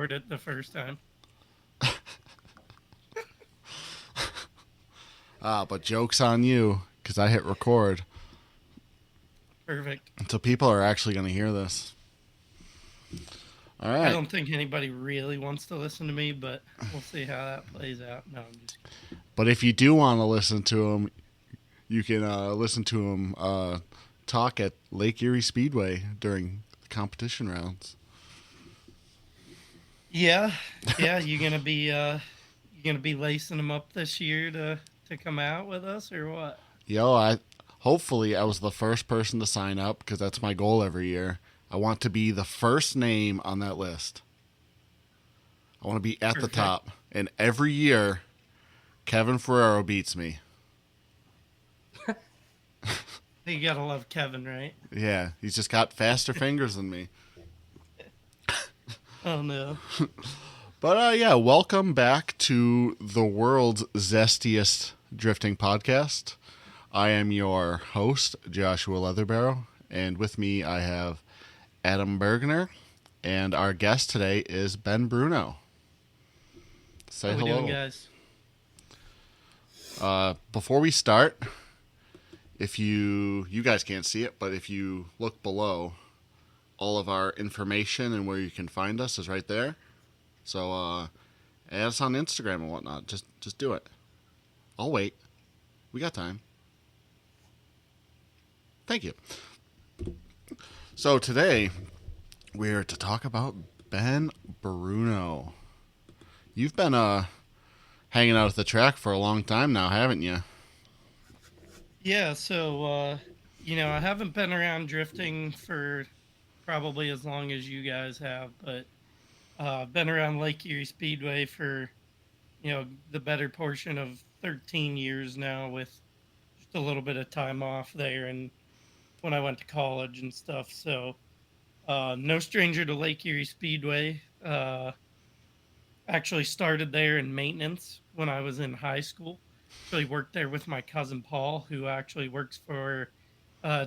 record it the first time. But joke's on you, because I hit record. Perfect. So people are actually going to hear this. All I right. don't think anybody really wants to listen to me, but we'll see how that plays out. No, I'm just kidding. But if you do want to listen to him, you can listen to him talk at Lake Erie Speedway during the competition rounds. Yeah, yeah. You gonna be lacing them up this year to come out with us or what? Hopefully I was the first person to sign up because that's my goal every year. I want to be the first name on that list. I want to be at the Perfect. top. And every year, Kevin Ferraro beats me. You gotta love Kevin, right? Yeah, he's just got faster fingers than me. Oh no. But yeah, welcome back to the world's zestiest drifting podcast. I am your host, Joshua Leatherbarrow, and with me I have Adam Bergner, and our guest today is Ben Bruno. Say How we doing, hello. guys? Before we start, if you guys can't see it, but if you look below, all of our information and where you can find us is right there. So add us on Instagram and whatnot. Just do it. I'll wait. We got time. Thank you. So today we're to talk about Ben Bruno. You've been hanging out at the track for a long time now, haven't you? Yeah. So I haven't been around drifting for probably as long as you guys have, but I've been around Lake Erie Speedway for the better portion of 13 years now, with just a little bit of time off there and when I went to college and stuff. So no stranger to Lake Erie Speedway. Actually started there in maintenance when I was in high school. Actually worked there with my cousin Paul, who actually works for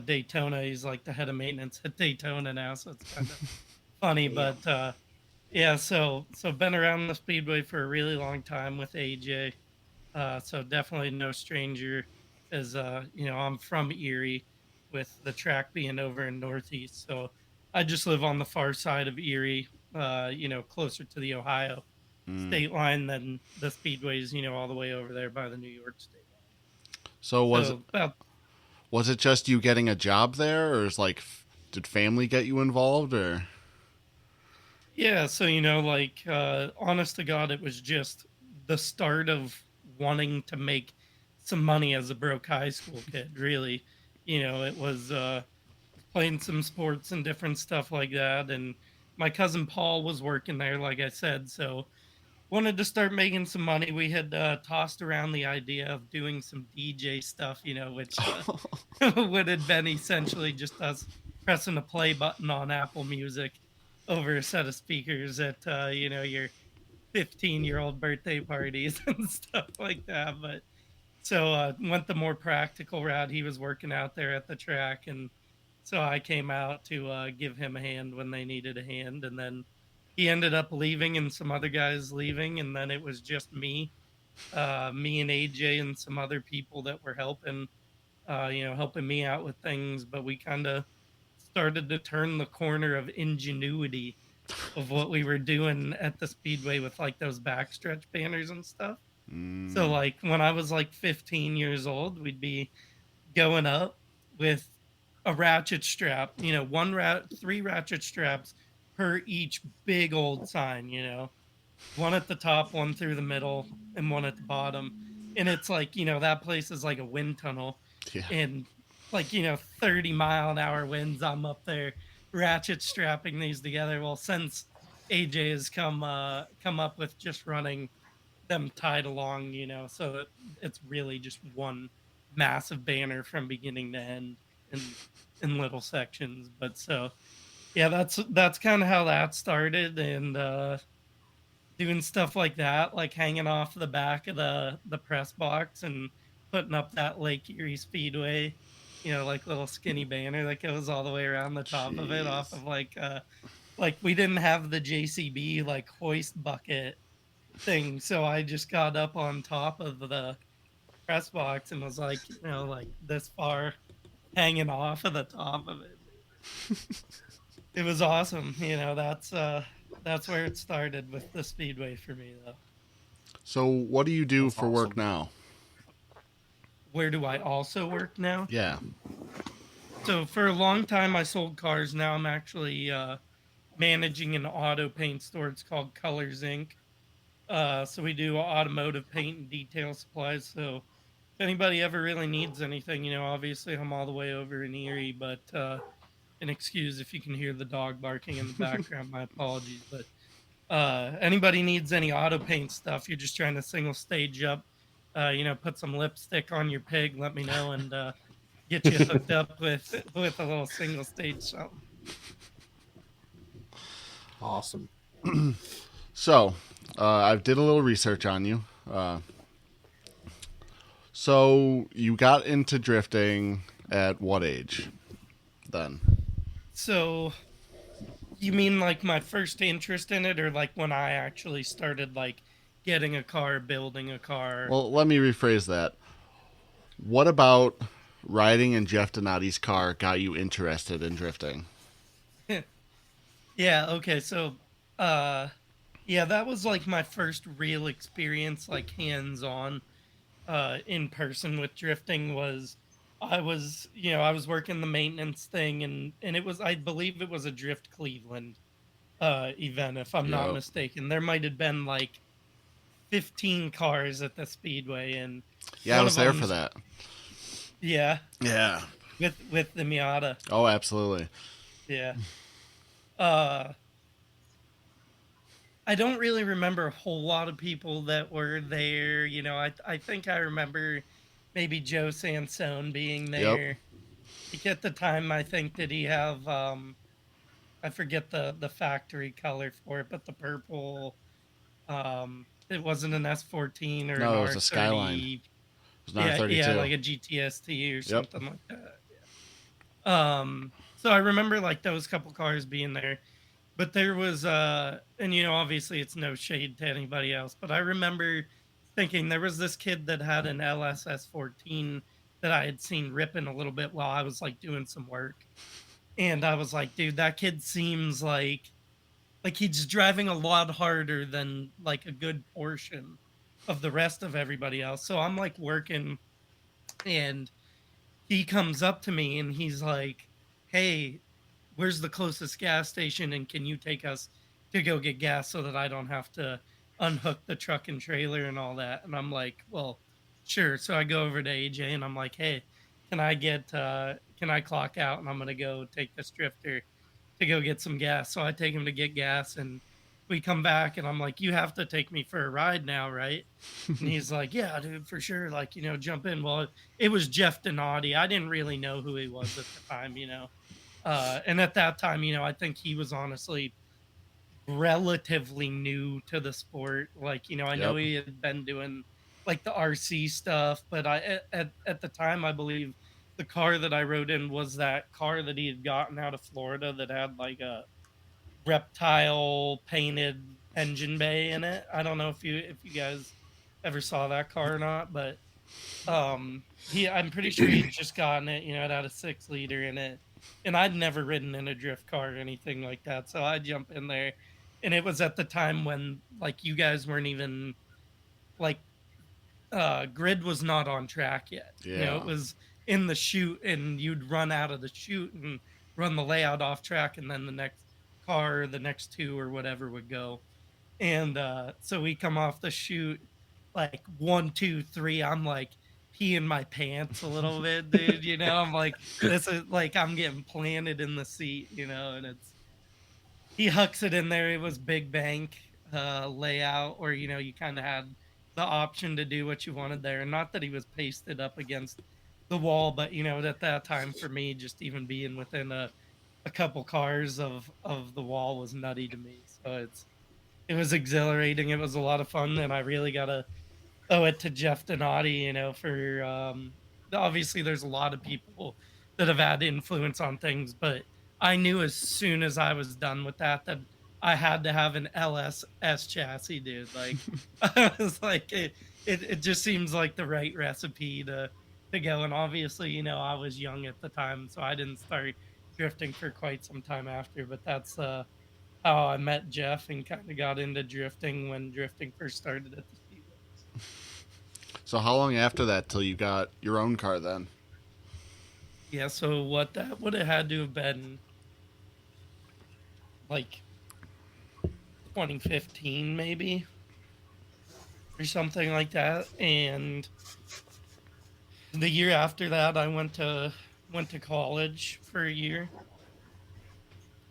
Daytona. He's like the head of maintenance at Daytona now, so it's kind of funny. Yeah. But yeah, so been around the speedway for a really long time with AJ. So definitely no stranger, as I'm from Erie, with the track being over in Northeast. So I just live on the far side of Erie, closer to the Ohio Mm. state line than the speedways, all the way over there by the New York state line. So So about was it just you getting a job there, or is did family get you involved, or? Yeah, so honest to God, it was just the start of wanting to make some money as a broke high school kid, really. It was playing some sports and different stuff like that, and my cousin Paul was working there, like I said, so wanted to start making some money. We had tossed around the idea of doing some DJ stuff, which would have been essentially just us pressing a play button on Apple Music over a set of speakers at your 15-year-old birthday parties and stuff like that. But so went the more practical route. He was working out there at the track, and so I came out to give him a hand when they needed a hand, and then he ended up leaving and some other guys leaving, and then it was just me and AJ and some other people that were helping me out with things. But we kind of started to turn the corner of ingenuity of what we were doing at the speedway with like those backstretch banners and stuff. So Mm. like when I was like 15 years old, we'd be going up with a ratchet strap, three ratchet straps per each big old sign, one at the top, one through the middle, and one at the bottom. And it's like, that place is like a wind tunnel. Yeah. And like, 30-mile-an-hour winds, I'm up there ratchet strapping these together. Well, since AJ has come up with just running them tied along, so it's really just one massive banner from beginning to end in little sections. But so yeah, that's kind of how that started, and doing stuff like that, like hanging off the back of the press box and putting up that Lake Erie Speedway, like little skinny banner that goes all the way around the top of it, off Jeez. of like like we didn't have the JCB like hoist bucket thing, so I just got up on top of the press box and was like, like this far hanging off of the top of it. It was awesome. That's where it started with the speedway for me though. So, what do you do That's for work awesome. now? Where do I also work now? Yeah. So for a long time I sold cars. Now I'm actually managing an auto paint store. It's called Colors Inc. So we do automotive paint and detail supplies. So if anybody ever really needs anything, obviously I'm all the way over in Erie, but an excuse if you can hear the dog barking in the background. My apologies, but anybody needs any auto paint stuff, you're just trying to single stage up, put some lipstick on your pig, let me know, and get you hooked up with a little single stage something. Awesome. So, I did a little research on you. So, you got into drifting at what age then? So you mean like my first interest in it, or like when I actually started like getting a car, building a car? Well, let me rephrase that. What about riding in Jeff Donati's car got you interested in drifting? Yeah, okay. So uh yeah, that was like my first real experience, like hands-on in person with drifting. Was I was working the maintenance thing, and it was, I believe it was a Drift Cleveland event, if I'm not Yep. mistaken. There might have been like 15 cars at the speedway, and Yeah, I one was of there for them's, that. yeah, Yeah. with the Miata. Oh, absolutely. Yeah. Uh I don't really remember a whole lot of people that were there. I think I remember maybe Joe Sansone being Yep. there. Like at the time, I think, did he have I forget the factory color for it, but the purple, it wasn't an S14 or an No, it was a Skyline. It R30. was an Yeah, yeah, R32. like a GTST or Yep. something like that. So I remember like those couple cars being there. But there was and obviously it's no shade to anybody else, but I remember thinking there was this kid that had an LSS 14 that I had seen ripping a little bit while I was like doing some work. And I was like, dude, that kid seems like he's driving a lot harder than like a good portion of the rest of everybody else. So I'm like working, and he comes up to me and he's like, "Hey, where's the closest gas station, and can you take us to go get gas so that I don't have to unhook the truck and trailer and all that?" And I'm like, "Well, sure." So I go over to AJ and I'm like, "Hey, can I clock out, and I'm going to go take this drifter to go get some gas." So I take him to get gas, and we come back and I'm like, "You have to take me for a ride now, right?" And he's like, "Yeah, dude, for sure. Like, jump in." Well, it was Jeff Donati. I didn't really know who he was at the time. And at that time, I think he was honestly relatively new to the sport. Like, I know Yep. he had been doing like the RC stuff, but at the time, I believe the car that I rode in was that car that he had gotten out of Florida that had like a reptile painted engine bay in it. I don't know if you guys ever saw that car or not, but he I'm pretty sure he'd just gotten it. It had a 6 liter in it, and I'd never ridden in a drift car or anything like that. So I jump in there, and it was at the time when like you guys weren't even like grid was not on track yet. It Yeah. was in the chute, and you'd run out of the chute and run the layout off track, and then the next car or the next two or whatever would go. And so we come off the chute like one, two, three. I'm like peeing my pants a little bit, dude. I'm like, this is like I'm getting planted in the seat, and he hucks it in there. It was big bank layout, or you kind of had the option to do what you wanted there. And not that he was pasted up against the wall, but at that time for me, just even being within a couple cars of the wall was nutty to me. So it was exhilarating. It was a lot of fun, and I really gotta owe it to Jeff Donati, for obviously there's a lot of people that have had influence on things, but I knew as soon as I was done with that I had to have an LSS chassis, dude. Like I was like, it just seems like the right recipe to go. And obviously, I was young at the time, so I didn't start drifting for quite some time after. But that's how I met Jeff and kind of got into drifting when drifting first started at the speedways. So how long after that till you got your own car then? Yeah, so what that would have had to have been like 2015 maybe or something like that. And the year after that I went to college for a year.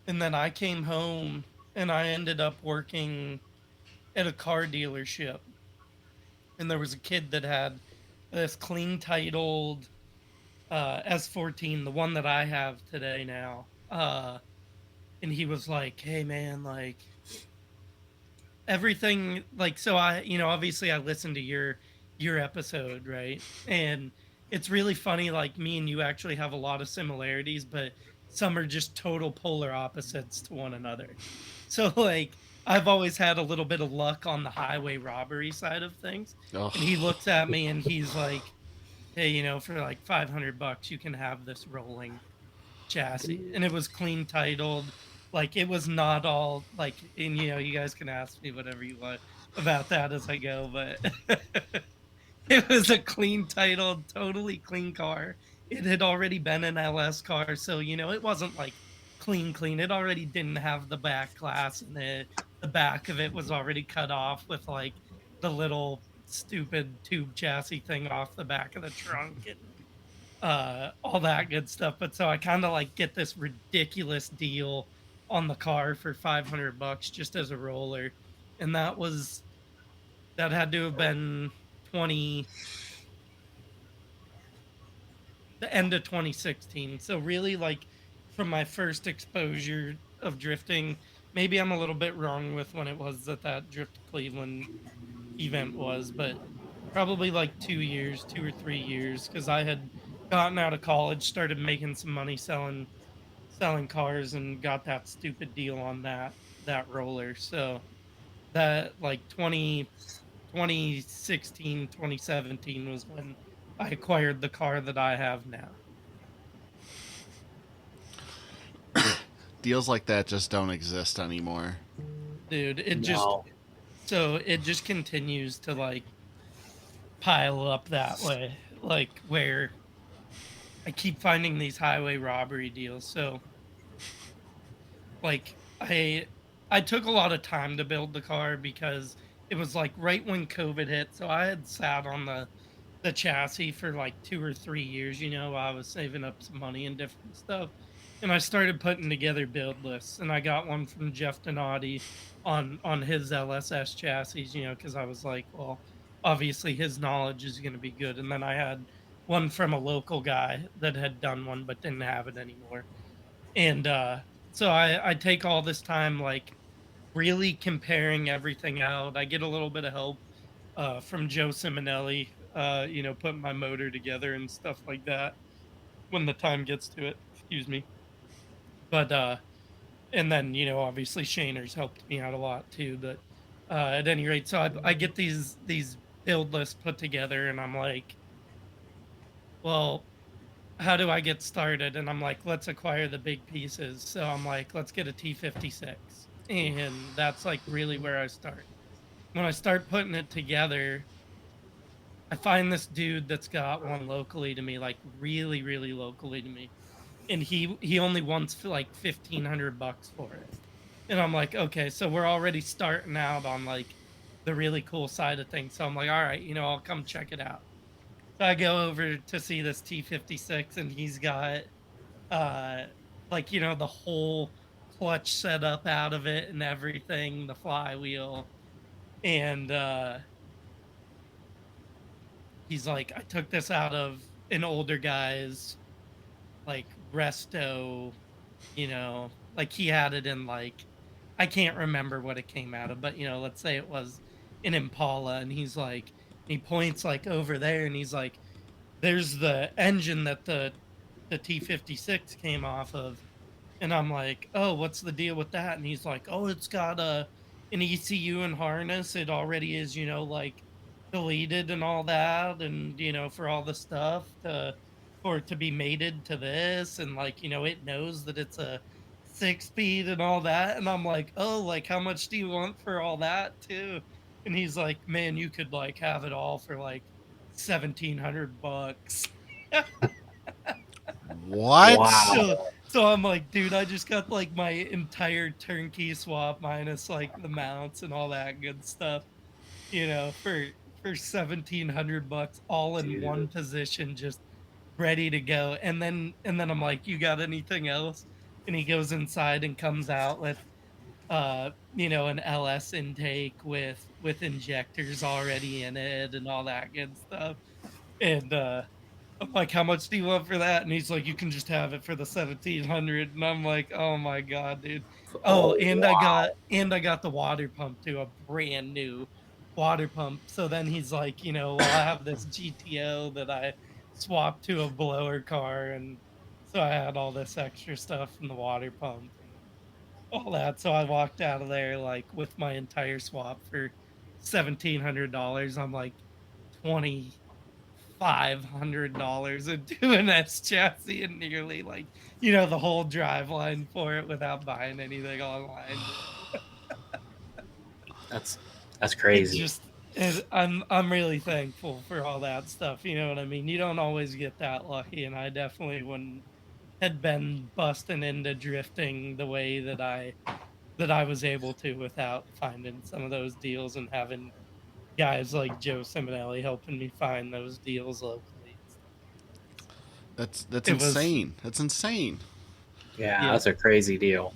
And then I came home and I ended up working at a car dealership. And there was a kid that had this clean titled S14, the one that I have today now. And he was like, "Hey man, like everything like so I obviously I listened to your episode, right? And it's really funny, like me and you actually have a lot of similarities, but some are just total polar opposites to one another. So like I've always had a little bit of luck on the highway robbery side of things. And he Oh, looks at me and he's like, "Hey, for like $500 you can have this rolling chassis." And it was clean titled. Like it was not all like, and you guys can ask me whatever you want about that as I go, but it was a clean titled, totally clean car. It had already been an LS car, so it wasn't like clean clean. It already didn't have the back glass in it. The back of it was already cut off with like the little stupid tube chassis thing off the back of the trunk and all that good stuff. But so I kind of like get this ridiculous deal on the car for $500 just as a roller. And that had to have been 20 the end of 2016. So really like from my first exposure of drifting, maybe I'm a little bit wrong with when it was that Drift Cleveland event was, but probably like 2 years, 2 or 3 years, because I had gotten out of college, started making some money selling cars, and got that stupid deal on that roller. So that like 2016, 2017 was when I acquired the car that I have now. deals like that just don't exist anymore. Dude, No. it just continues to like pile up that way, like where I keep finding these highway robbery deals. So like I took a lot of time to build the car because it was like right when COVID hit. So I had sat on the chassis for like 2 or 3 years, while I was saving up some money and different stuff. And I started putting together build lists, and I got one from Jeff Donati on his LSS chassis, because I was like, well, obviously his knowledge is going to be good. And then I had one from a local guy that had done one but didn't have it anymore. And so I take all this time like really comparing everything out. I get a little bit of help from Joe Simonelli, putting my motor together and stuff like that when the time gets to it. Excuse me. But and then obviously Shaner's helped me out a lot too. But at any rate, so I get these build lists put together, and I'm like, well, how do I get started? And I'm like, let's acquire the big pieces. So I'm like, let's get a T56. And that's like really where I start. When I start putting it together, I find this dude that's got one locally to me, like really, really locally to me. And he only wants for like $1,500 for it. And I'm like, okay, so we're already starting out on like the really cool side of things. So I'm like, all right, I'll come check it out. So I go over to see this T56, and he's got uh like the whole clutch set up out of it and everything, the flywheel. And he's like, I took this out of an older guy's like resto, like he had it in like, I can't remember what it came out of, but let's say it was an Impala. And he's like, he points like over there, and he's like, there's the engine that the T56 came off of. And I'm like, "Oh, what's the deal with that?" And he's like, "Oh, it's got a an ECU and harness. It already is, like deleted and all that, and for all the stuff for it to be mated to this, and like, it knows that it's a 6 speed and all that." And I'm like, "Oh, like how much do you want for all that too?" And he's like, "Man, you could like have it all for like $1,700." What? So Wow. so I'm like, dude, I just got like my entire turnkey swap minus like the mounts and all that good stuff, for $1,700 all in one Dude. position, just ready to go. And then I'm like, you got anything else? And he goes inside and comes out with an LS intake with injectors already in it and all that good stuff. And I'm like, "How much do you want for that?" And he's like, "You can just have it for the 1,700." And I'm like, "Oh my god, dude." Oh, Oh, and I got the water pump too, a brand new water pump. So then he's like, "Well, I have this GTO that I swapped to a blower car." And so I had all this extra stuff from the water pump and all that. So I walked out of there like with my entire swap for $1,700. I'm like 2,500 into an S chassis and nearly like the whole drive line for it without buying anything online. that's that's It crazy. just I'm really thankful for all that stuff. You know what I mean? You don't always get that lucky, and I definitely wouldn't had been busting into drifting the way that I was able to without finding some of those deals and having guys like Joe Simonelli helping me find those deals locally and stuff like that. So That's it was, insane. That's insane. Yeah, yeah. that's a crazy deal.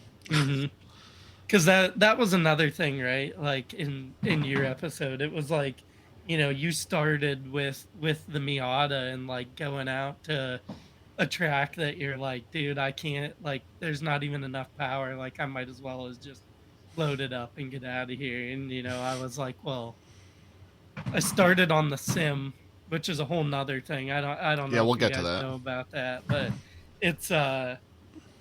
Because that was another thing, right? Like in your episode, it was like, you started with the Miata and like going out to a track that you're like, dude, I can't, like, there's not even enough power. Like, I might as well as just load it up and get out of here. And I was like, well, I started on the sim, which is a whole nother thing. I don't Yeah, know we'll if you get to guys that. know about that, but it's I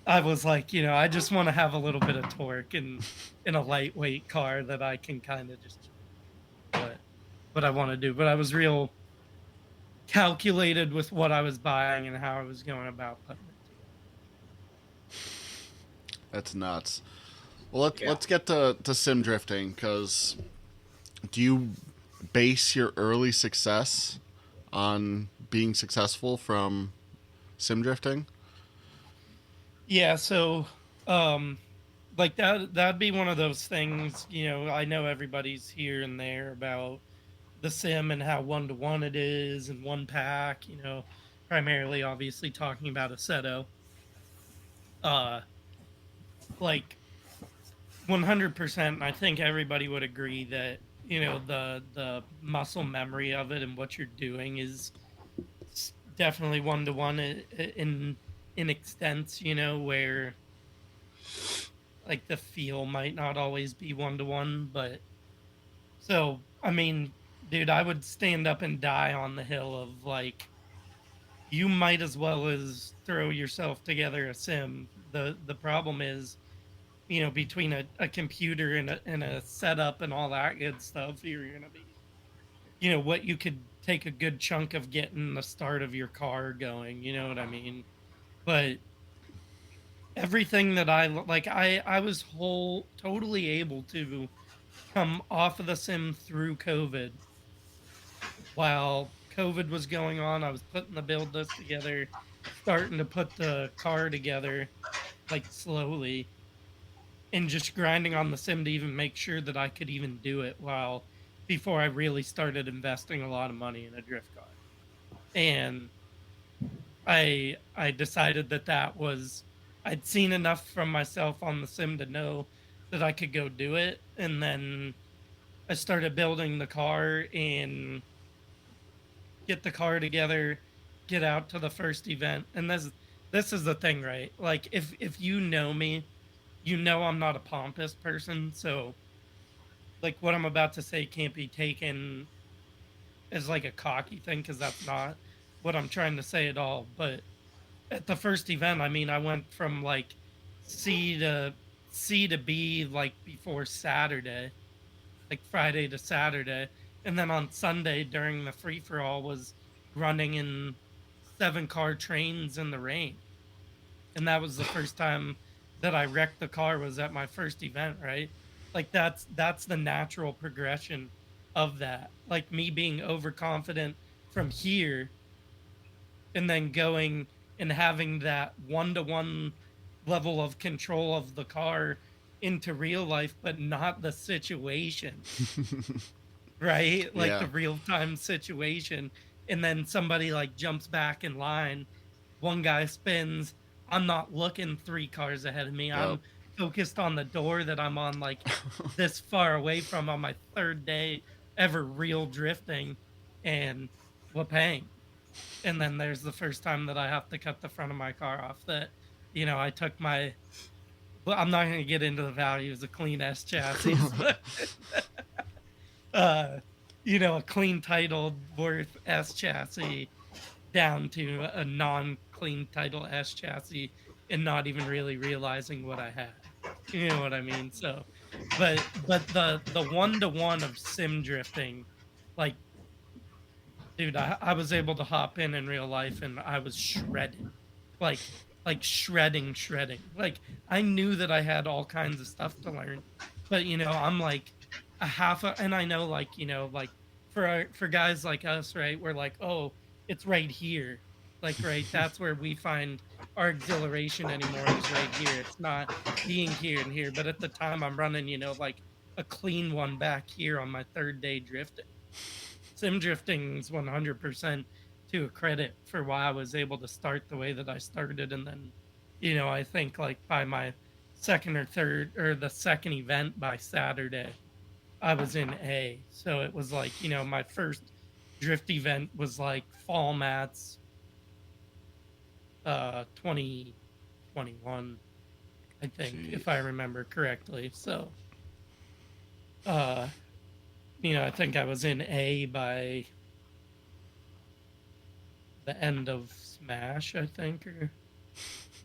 was like, I just want to have a little bit of torque in a lightweight car that I can kind of just what I want to do. But I was real calculated with what I was buying and how I was going about putting it together. That's nuts. Well, Yeah. let's get to sim drifting because do you base your early success on being successful from sim drifting? Yeah, so um like that'd be one of those things, I know everybody's here and there about the sim and how 1-to-1 it is and one pack, primarily obviously talking about Assetto. Uh like 100%, I think everybody would agree that, the muscle memory of it and what you're doing is definitely 1-to-1 in extents, where like the feel might not always be 1-to-1. But so I mean, dude, I would stand up and die on the hill of like, you might as well as throw yourself together a sim. The problem is, between a computer and a setup and all that good stuff, you're gonna be, what you could take a good chunk of getting the start of your car going, you know what I mean? But everything that like, I was whole totally able to come off of the sim through COVID. While COVID was going on, I was putting the build list together, starting to put the car together like slowly, and just grinding on the sim to even make sure that I could even do it while before I really started investing a lot of money in a drift car. And I decided that was, I'd seen enough from myself on the sim to know that I could go do it. And then I started building the car and get the car together, get out to the first event. And this is the thing, right? Like, if you know me, I'm not a pompous person. So like what I'm about to say can't be taken as like a cocky thing, because that's not what I'm trying to say at all. But at the first event, I mean, I went from like C to C to B like before Saturday, like Friday to Saturday, and then on Sunday during the free for all was running in 7 car trains in the rain. And that was the first time that I wrecked the car was at my first event, right? Like that's the natural progression of that. Like me being overconfident from here and then going and having that one-to-one level of control of the car into real life, but not the situation, right? Like Yeah. the real-time situation. And then somebody like jumps back in line, one guy spins, I'm not looking 3 cars ahead of me. Yep. I'm focused on the door that I'm on like this far away from on my third day ever real drifting and whoopang. And then there's the first time that I have to cut the front of my car off that, I took my, well, I'm not going to get into the values of clean S chassis, but, uh, a clean titled worth S chassis down to a non clean title S chassis and not even really realizing what I had. You know what I mean? So, but the one to one of sim drifting, like, dude, I was able to hop in real life and I was shredded, like shredding. Like I knew that I had all kinds of stuff to learn, but I'm like and I know like like for guys like us, right? We're like, oh, it's right here, like right. That's where we find our exhilaration anymore is right here. It's not being here and here. But at the time, I'm running, like a clean one back here on my third day drifting. Sim drifting's 100% to a credit for why I was able to start the way that I started. And then, I think like by my second or third or the second event by Saturday, I was in A. So it was like, my first drift event was like fall mats 2021, I think, Jeez. if I remember correctly. So uh I think I was in A by the end of Smash, I think, or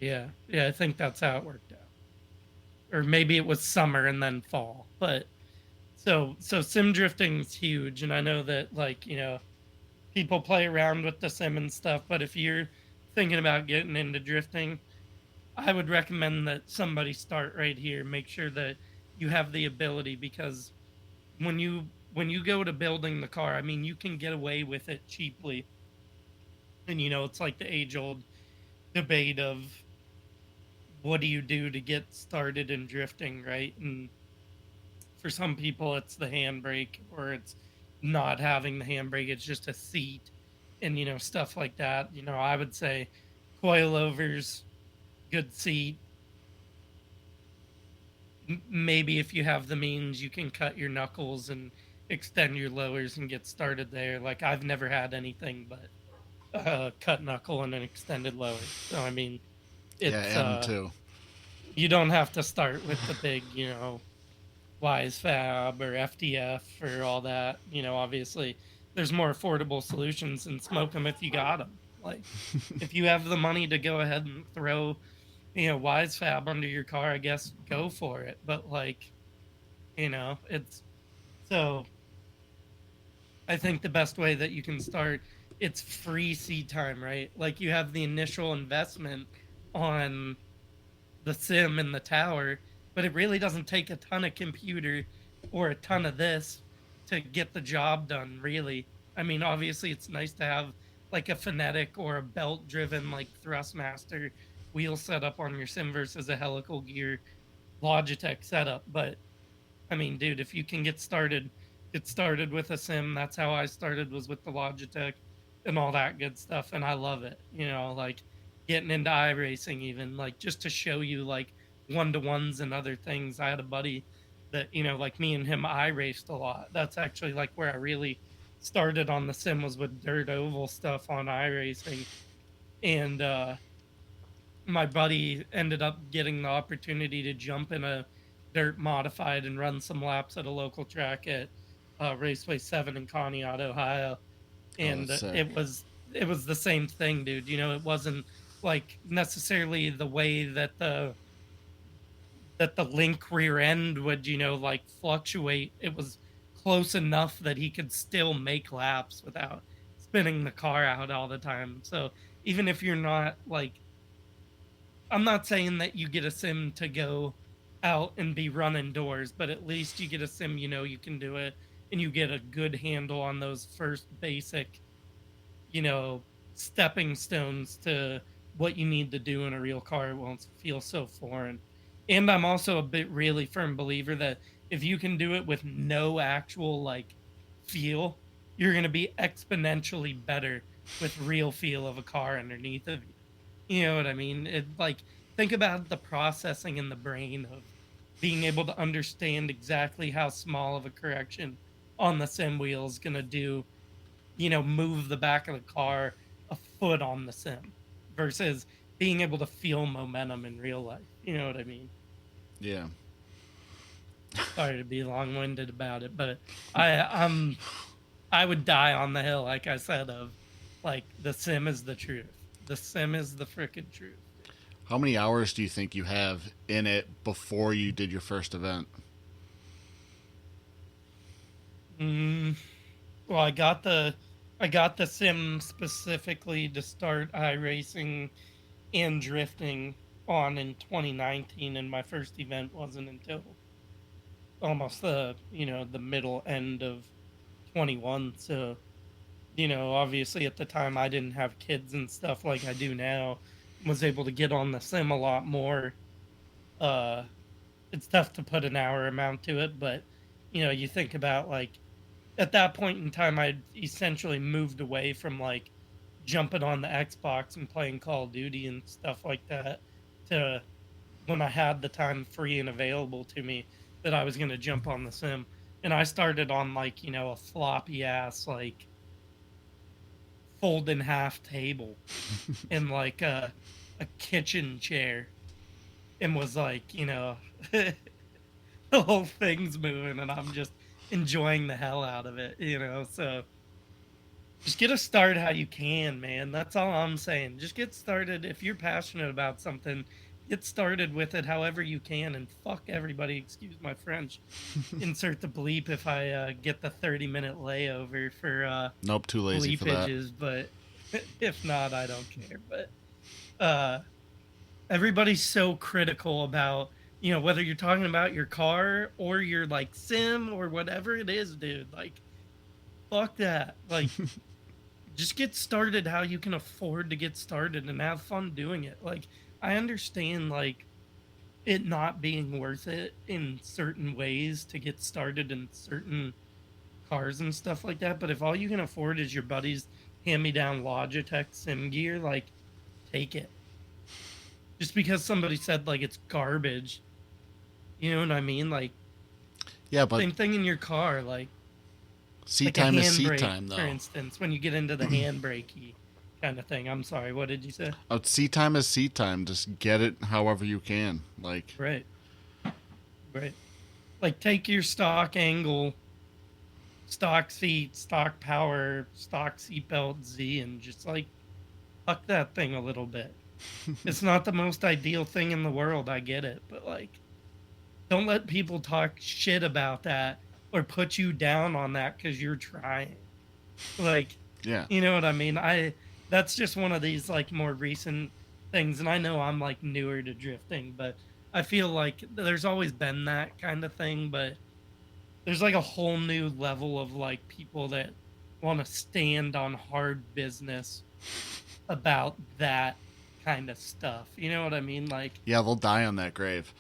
yeah, I think that's how it worked out. Or maybe it was summer and then fall. But so sim drifting's huge, and I know that like people play around with the sim and stuff. But if you're thinking about getting into drifting, I would recommend that somebody start right here. Make sure that you have the ability because when you go to building the car, I mean, you can get away with it cheaply. And it's like the age old debate of what do you do to get started in drifting, right? And for some people, it's the handbrake or it's not having the handbrake. It's just a seat and, stuff like that. I would say coilovers, good seat. Maybe if you have the means, you can cut your knuckles and extend your lowers and get started there. Like I've never had anything but cut knuckle and an extended lower. So I mean, Yeah, it's M too. you don't have to start with the big, Wise Fab or FDF or all that. Obviously there's more affordable solutions and smoke them if you got them. Like if you have the money to go ahead and throw, Wise Fab under your car, I guess go for it. But like, it's so I think the best way that you can start, it's free seed time, right? Like you have the initial investment on the sim and the tower, but it really doesn't take a ton of computer or a ton of this to get the job done, really. I mean, obviously it's nice to have like a phonetic or a belt driven like Thrustmaster wheel setup on your sim versus a helical gear Logitech setup, but I mean, dude, if you can get started with a sim. That's how I started was with the Logitech and all that good stuff, and I love it. Like getting into iRacing, even like just to show you like one to ones and other things. I had a buddy that like me and him, I raced a lot. That's actually like where I really started on the sim was with dirt oval stuff on iRacing, and my buddy ended up getting the opportunity to jump in a dirt modified and run some laps at a local track at Raceway 7 in Conneaut, Ohio. Oh, And that's sick. it was the same thing, dude. It wasn't like necessarily the way that the that the link rear end would, like fluctuate. It was close enough that he could still make laps without spinning the car out all the time. So even if you're not like, I'm not saying that you get a sim to go out and be running doors, but at least you get a sim, you can do it, and you get a good handle on those first basic, you know, stepping stones to what you need to do in a real car. It won't feel so foreign. And I'm also a bit really firm believer that if you can do it with no actual like feel, you're going to be exponentially better with real feel of a car underneath of you. You know what I mean? Like, think about the processing in the brain of being able to understand exactly how small of a correction on the sim wheel is going to do, move the back of the car a foot on the sim versus being able to feel momentum in real life. You know what I mean? Yeah. Sorry to be long-winded about it, but I'm I would die on the hill, like I said, of like the sim is the truth. The sim is the freaking truth, dude. How many hours do you think you have in it before you did your first event? Mm, well, I got the sim specifically to start iRacing and drifting on in 2019, and my first event wasn't until almost the middle end of 21. So, obviously at the time I didn't have kids and stuff like I do now, was able to get on the sim a lot more. Uh, it's tough to put an hour amount to it, but you think about like at that point in time, I'd essentially moved away from like jumping on the Xbox and playing Call of Duty and stuff like that to when I had the time free and available to me that I was going to jump on the sim. And I started on like, a floppy ass, like fold in half table and like a kitchen chair and was like, the whole thing's moving and I'm just enjoying the hell out of it. So just get a start how you can, man. That's all I'm saying. Just get started. If you're passionate about something, get started with it however you can and fuck everybody. Excuse my French. Insert the bleep if I get the 30-minute layover for Nope, too lazy for that. bleepages, but if not, I don't care. But uh, everybody's so critical about, whether you're talking about your car or your like sim or whatever it is, dude. Like, fuck that. Like, just get started how you can afford to get started and have fun doing it. Like, I understand like it not being worth it in certain ways to get started in certain cars and stuff like that, but if all you can afford is your buddy's hand-me-down Logitech sim gear, like take it. Just because somebody said like it's garbage, you know what I mean? Like Yeah, but same thing in your car, seat like a time is seat handbrake, time, for though. instance, when you get into the handbrakey kind of thing. I'm sorry, what did you say? Seat time is seat time. Just get it however you can. Like, Right, right. Like take your stock angle, stock seat, stock power, stock seatbelt Z, and just like huck that thing a little bit. It's not the most ideal thing in the world, I get it, but like don't let people talk shit about that or put you down on that cuz you're trying. Like, yeah. you know what I mean? I That's just one of these like more recent things, and I know I'm like newer to drifting, but I feel like there's always been that kind of thing, but there's like a whole new level of like people that want to stand on hard business about that kind of stuff. You know what I mean? Like, Yeah, they'll die on that grave.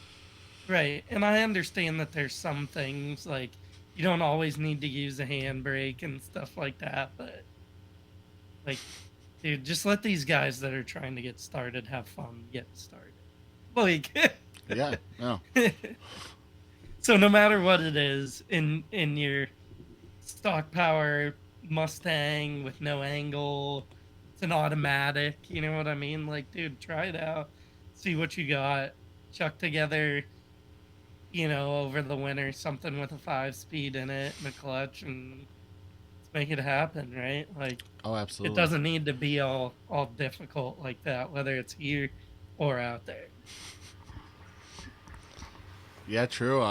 right. And I understand that there's some things like you don't always need to use a handbrake and stuff like that, but like, dude, just let these guys that are trying to get started have fun get started. Like, Yeah, no. so no matter what it is in your stock power Mustang with no angle, it's an automatic. You know what I mean? Like, dude, try it out, see what you got, chuck together, over the winter something with a 5-speed in it and a clutch, and let's make it happen, right? Like, Oh, it absolutely. doesn't need to be all difficult like that, whether it's here or out there. Yeah, true.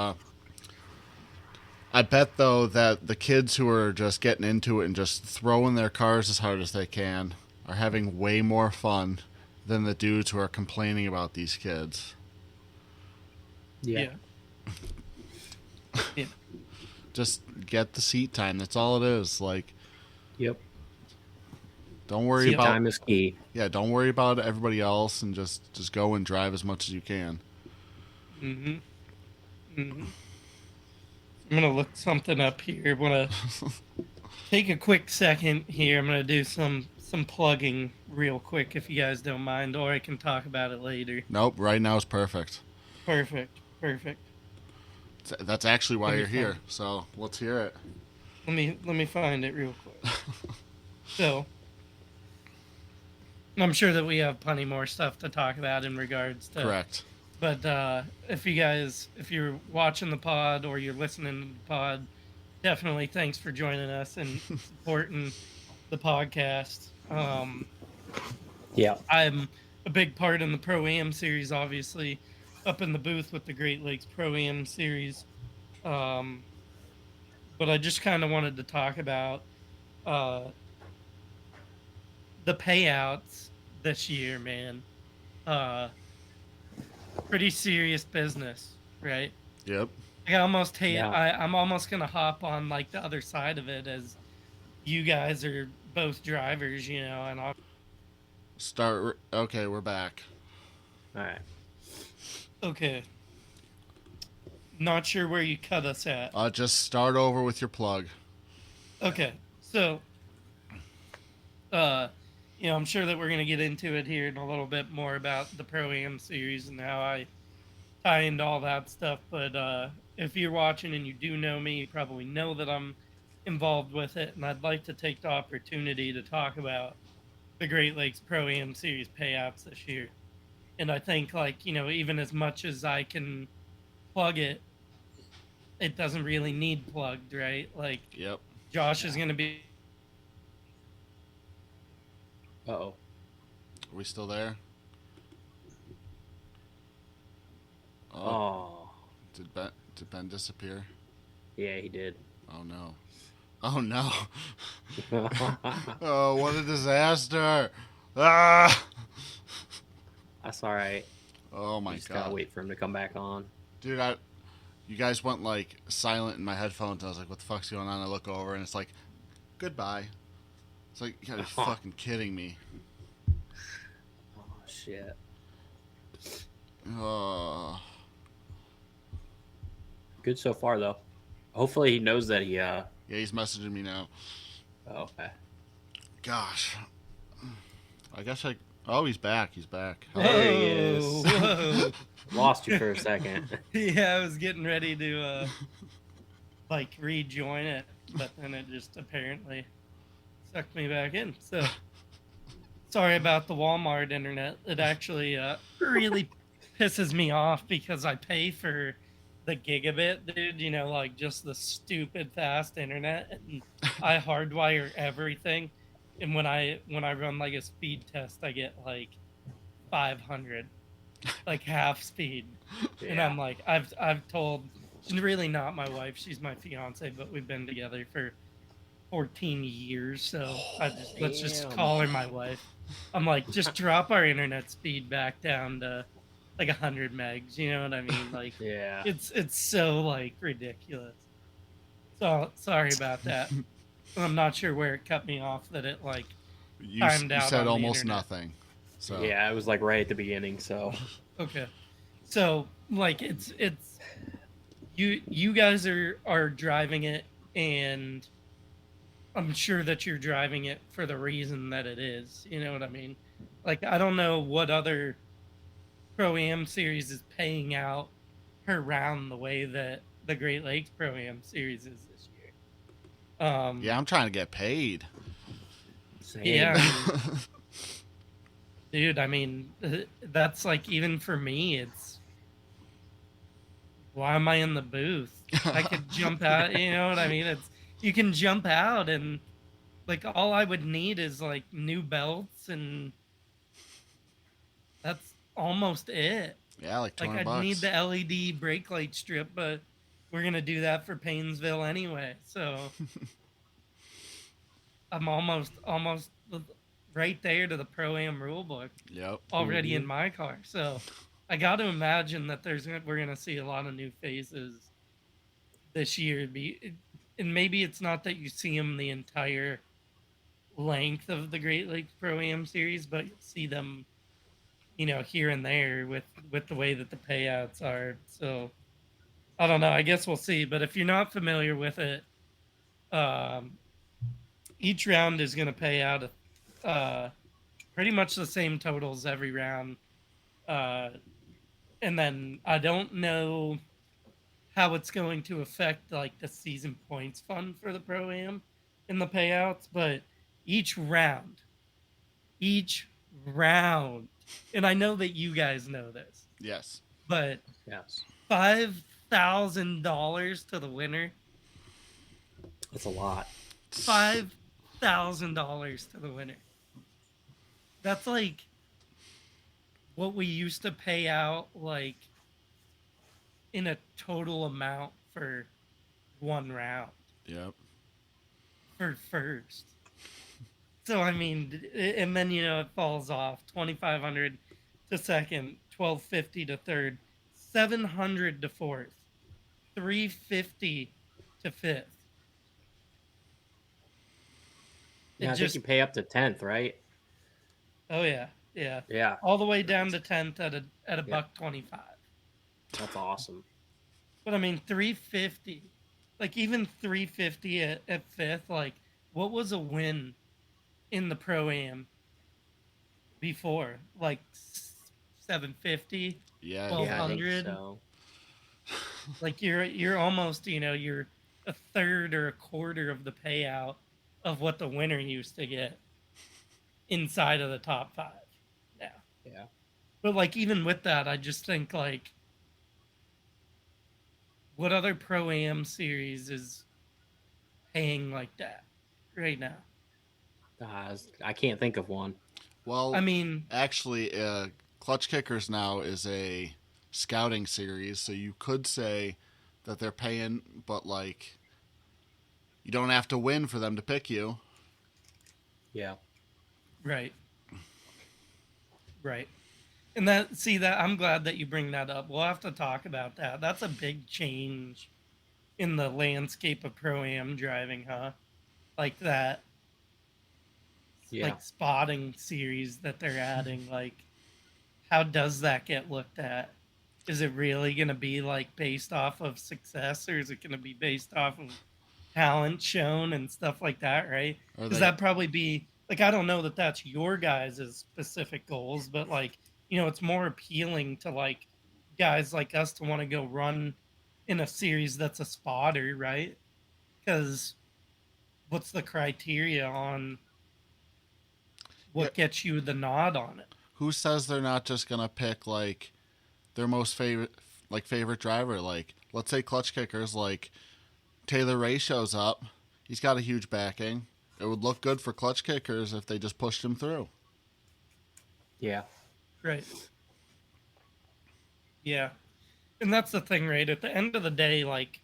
I bet though that the kids who are just getting into it and just throwing their cars as hard as they can are having way more fun than the dudes who are complaining about these kids. Yeah. Yeah. Yeah. Just get the seat time. That's all it is. Like, Yep. don't worry Seat Seat about time is key. don't worry about everybody else and just go and drive as much as you can. Mm-hmm. Mm-hmm. I'm gonna look something up here. I'm gonna take a quick second here. I'm gonna do some plugging real quick if you guys don't mind, or I can talk about it later. Nope, right now is perfect. Perfect. Perfect. That's actually why Let me you're find here. it. So let's hear it. Let me find it real quick. So I'm sure that we have plenty more stuff to talk about in regards to. Correct. But if you're watching the pod or you're listening to the pod, definitely thanks for joining us and supporting the podcast. Yeah. I'm a big part in the Pro Am series, obviously, up in the booth with the Great Lakes Pro Am series. Um, but I just kind of wanted to talk about uh, the payouts this year, man. Uh, Pretty serious business, right? Yep. I almost hate. Yeah. I'm almost gonna hop on like the other side of it, as you guys are both drivers, and I'll. Okay, we're back. All right. Okay, not sure where you cut us at. Just start over with your plug. Okay, so uh, I'm sure that we're gonna get into it here in a little bit more about the Pro Am series and how I tie into all that stuff. But if you're watching and you do know me, you probably know that I'm involved with it, and I'd like to take the opportunity to talk about the Great Lakes Pro Am Series payouts this year. And I think, like, even as much as I can plug it, it doesn't really need plugged, right? Like, Yep. Josh is going to be. Uh-oh. Are we still there? Oh, Oh. did Ben disappear? Yeah, he did. Oh no. Oh no. Oh, what a disaster. Ah! That's all right. Oh You my just gotta god. wait for him to come back on. Dude, you guys went like silent in my headphones. I was like, what the fuck's going on? I look over and it's like, goodbye. It's like, you gotta be fucking kidding me. Oh shit. Oh. Good so far though. Hopefully he knows that he Yeah, he's messaging me now. Oh, okay. Gosh. I guess I. Oh, he's back. He's back. There he is. Whoa. Lost you for a second. Yeah, I was getting ready to like rejoin it, but then it just apparently sucked me back in. So sorry about the Walmart internet. It actually really pisses me off because I pay for the gigabit, dude. Like just the stupid fast internet, and I hardwire everything. And when I run like a speed test, I get like 500, like half speed. And I'm like, I've told, she's really not my wife, she's my fiance, but we've been together for 14 years, so let's just Damn. call her my wife. I'm like, just drop our internet speed back down to like 100 megs, you know what I mean? Like, Yeah. it's so like ridiculous. So sorry about that. I'm not sure where it cut me off that it like timed You out said on the almost internet. nothing. So Yeah, it was like right at the beginning, so Okay. So like it's you guys are driving it, and I'm sure that you're driving it for the reason that it is. You know what I mean? Like I don't know what other Pro Am series is paying out per round the way that the Great Lakes Pro Am series is this year. yeah, I'm trying to get paid. same. Yeah, dude. I mean, that's like even for me, it's why am I in the booth? I could jump out. You know what I mean? It's you can jump out, and like all I would need is like new belts, and that's almost it. Yeah, like Like 200 I'd need bucks. the LED brake light strip, but we're gonna do that for Paynesville anyway. So I'm almost right there to the Pro Am rule book Yep. already in Mm-hmm. my car. So I got to imagine that we're gonna see a lot of new faces this year. And maybe it's not that you see them the entire length of the Great Lakes Pro Am series, but you'll see them, here and there with the way that the payouts are. So I don't know. I guess we'll see. But if you're not familiar with it, um, each round is going to pay out pretty much the same totals every round. Uh, and then I don't know how it's going to affect like the season points fund for the pro am in the payouts, but each round, each round, and I know that you guys know this, Yes. but Yes. $5,000 to the winner, That's a lot. $5,000 to the winner. That's like what we used to pay out like in a total amount for one round Yep. for first. So I mean, and then it falls off 2,500 to second, 1,250 to third, 700 to fourth, 350 to fifth. It Yeah, I think just you pay up to 10th, right? oh yeah, yeah, Yeah. all the way down to That's, 10th at a yeah, buck 25. that's awesome. But I mean, 350, like even 350 at fifth, like what was a win in the pro am before? Like 750, Yeah, I Yeah, I think. think 1,200. so. Like you're almost, you're a third or a quarter of the payout of what the winner used to get inside of the top five now. Yeah. But like even with that, I just think like what other pro am series is paying like that right now? I can't think of one. I Well, mean, actually, Clutch Kickers now is a scouting series, so you could say that they're paying, but like you don't have to win for them to pick you. Yeah. right, right. And that I'm glad that you bring that up. We'll have to talk about that. That's a big change in the landscape of pro am driving, huh? Like that, Yeah. like spotting series that they're adding. Like, how does that get looked at? Is it really going to be like based off of success, or is it going to be based off of talent shown and stuff like that? Right? Or Because they, that probably be like, I don't know that that's your guys' specific goals, but like, it's more appealing to like guys like us to want to go run in a series that's a spotter, right? Because what's the criteria on yeah, what gets you the nod on it? who says they're not just gonna pick like their most favorite driver? Like, let's say Clutch Kickers, like Taylor Ray shows up. He's got a huge backing. It would look good for Clutch Kickers if they just pushed him through. Yeah. Right. Yeah. And that's the thing, right? At the end of the day, like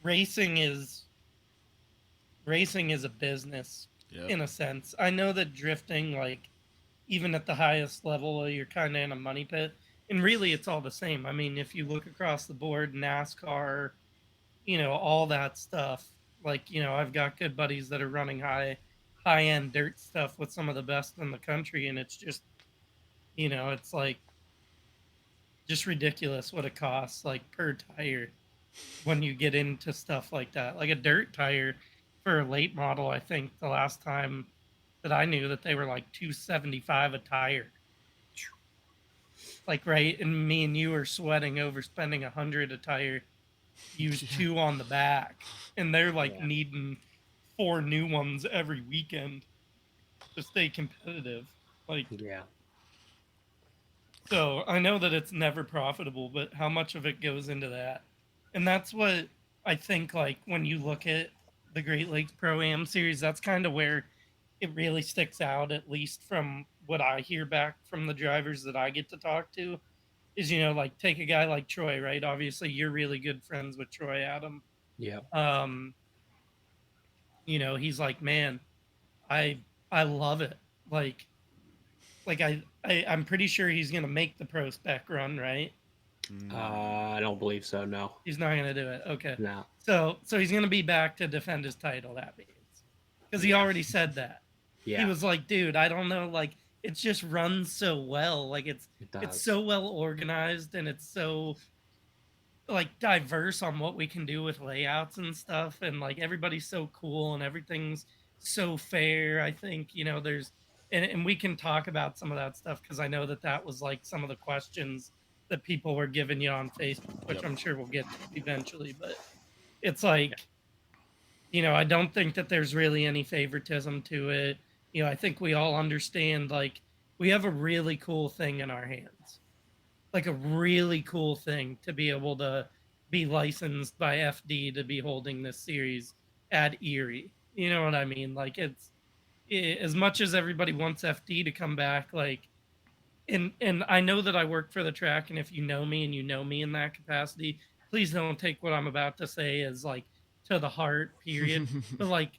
racing is racing is a business Yep. in a sense. I know that drifting, like even at the highest level, you're kind of in a money pit, and really, it's all the same. I mean, if you look across the board, NASCAR, all that stuff. Like, I've got good buddies that are running high end dirt stuff with some of the best in the country, and it's just, it's like just ridiculous what it costs, like per tire when you get into stuff like that. Like a dirt tire for a late model, I think the last time that I knew that they were like 275 a tire. Like right, and me and you were sweating over spending 100 a tire. Use Yeah. two on the back, and they're like Yeah. needing four new ones every weekend to stay competitive. Like, Yeah. so I know that it's never profitable, but how much of it goes into that? And that's what I think, like, when you look at the Great Lakes Pro Am series, that's kind of where it really sticks out, at least from what I hear back from the drivers that I get to talk to. is, like take a guy like Troy, right? Obviously, you're really good friends with Troy, Adam. Yeah. Um, he's like, man, I love it. Like, I'm pretty sure he's gonna make the pro spec run, right? I don't believe so. No. He's not gonna do it. Okay. No. So he's gonna be back to defend his title, that means. Because he Yeah. already said that. He Yeah. was like, dude, I don't know, like it just runs so well. Like It it's does. so well organized and it's so like diverse on what we can do with layouts and stuff, and like everybody's so cool and everything's so fair. I think, there's and we can talk about some of that stuff because I know that that was like some of the questions that people were giving you on Facebook, which Yep. I'm sure we'll get to eventually. But it's like, I don't think that there's really any favoritism to it. I think we all understand, like, we have a really cool thing in our hands, like a really cool thing to be able to be licensed by FD to be holding this series at Erie. You know what I mean? Like, as much as everybody wants FD to come back, like, and I know that I work for the track, and if you know me and you know me in that capacity, please don't take what I'm about to say as like to the heart, period. But like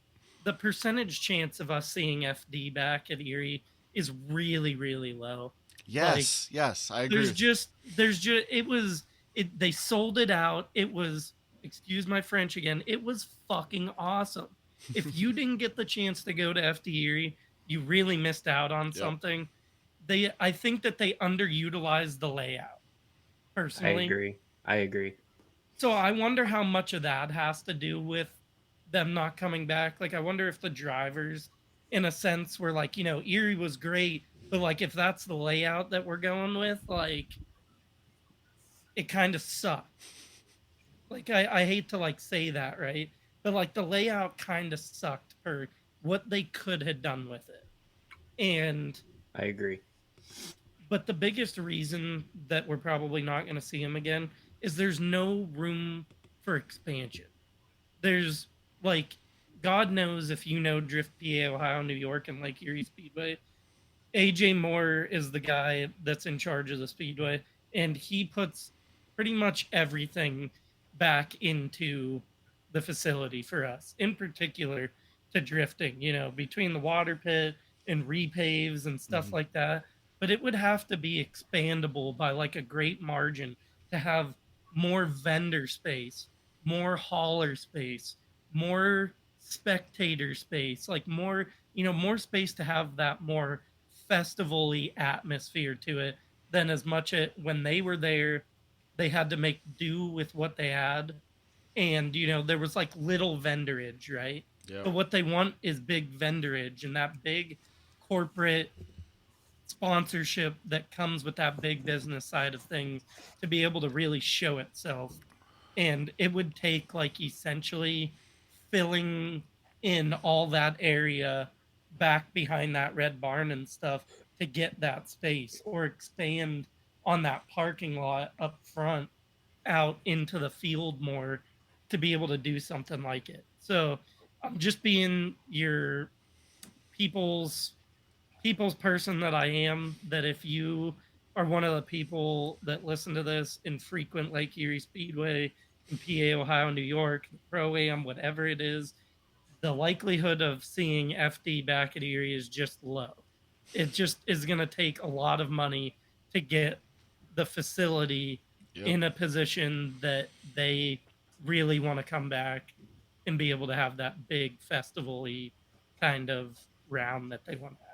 the percentage chance of us seeing FD back at Erie is really, really low. Like Yes, yes, I agree with there's just it was it they sold it out. It was, excuse my French again, it was fucking awesome. If you didn't get the chance to go to FD Erie, you really missed out on you. Yep. something. I think that they underutilized the layout I personally. agree. I agree. So I wonder how much of that has to do with them not coming back. Like I wonder if the drivers in a sense were like, Erie was great, but like if that's the layout that we're going with, like it kind of sucked. Like I hate to like say that, right? But like the layout kind of sucked for what they could have done with it. And I agree. but the biggest reason that we're probably not going to see him again is there's no room for expansion. There's like, God knows if you know Drift PA, Ohio, New York, and Lake Erie Speedway, AJ Moore is the guy that's in charge of the Speedway, and he puts pretty much everything back into the facility for us, in particular to drifting, between the water pit and repaves and stuff Mhm. like that. But it would have to be expandable by like a great margin to have more vendor space, more hauler space, more spectator space, like more, more space to have that more festival-y atmosphere to it than as much when they were there they had to make do with what they had, and there was like little vendorage, right? Yep. But what they want is big vendorage and that big corporate sponsorship that comes with that big business side of things to be able to really show itself. And it would take like essentially filling in all that area back behind that red barn and stuff to get that space, or expand on that parking lot up front out into the field more to be able to do something like it. So I'm just being your people's people's person that I am, that if you are one of the people that listen to this and frequent Lake Erie Speedway in PA, Ohio, New York, Pro Am, whatever it is, the likelihood of seeing FD back at Erie is just low. It just is going to take a lot of money to get the facility Yep. in a position that they really want to come back and be able to have that big festival-y kind of round that they want to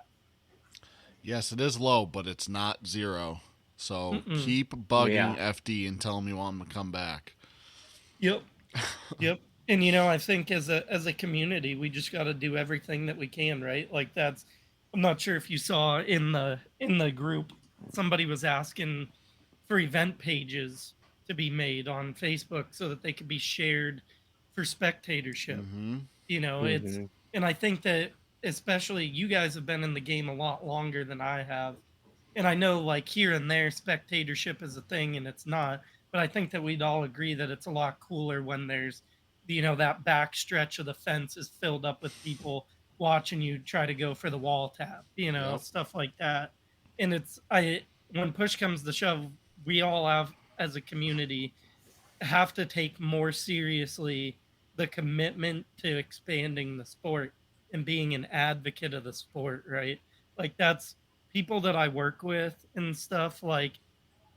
Yes, it is low, but it's not zero. So have. Mm-mm. keep bugging Yeah. FD and tell him you want him to come back. Yep. Yep. And I think as a community, we just got to do everything that we can, right? Like that's, I'm not sure if you saw in the group, somebody was asking for event pages to be made on Facebook so that they could be shared for spectatorship. Mm-hmm. It's, Mm-hmm. and I think that especially you guys have been in the game a lot longer than I have, and I know like here and there spectatorship is a thing and it's not, but I think that we'd all agree that it's a lot cooler when there's, that back stretch of the fence is filled up with people watching you try to go for the wall tap, Yep. stuff like that. And it's, I when push comes to shove, we all have, as a community, have to take more seriously the commitment to expanding the sport and being an advocate of the sport, right? Like that's people that I work with and stuff. Like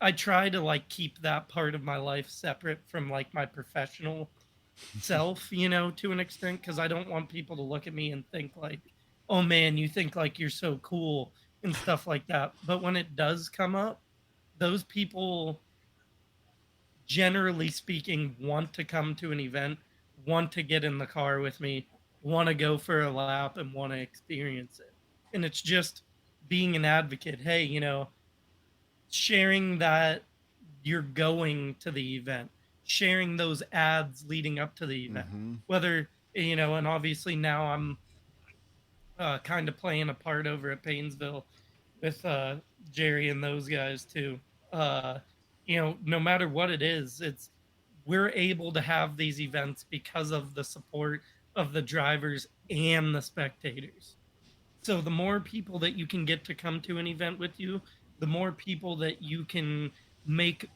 I try to like keep that part of my life separate from like my professional self, to an extent, because I don't want people to look at me and think like, oh man, you think like you're so cool and stuff like that. But when it does come up, those people, generally speaking, want to come to an event, want to get in the car with me, want to go for a lap, and want to experience it. And it's just being an advocate. Hey, sharing that you're going to the event, sharing those ads leading up to the event, Mm-hmm. whether, and obviously now I'm kind of playing a part over at Paynesville with Jerry and those guys too. Uh, no matter what it is, it's we're able to have these events because of the support of the drivers and the spectators. So the more people that you can get to come to an event with you, the more people that you can make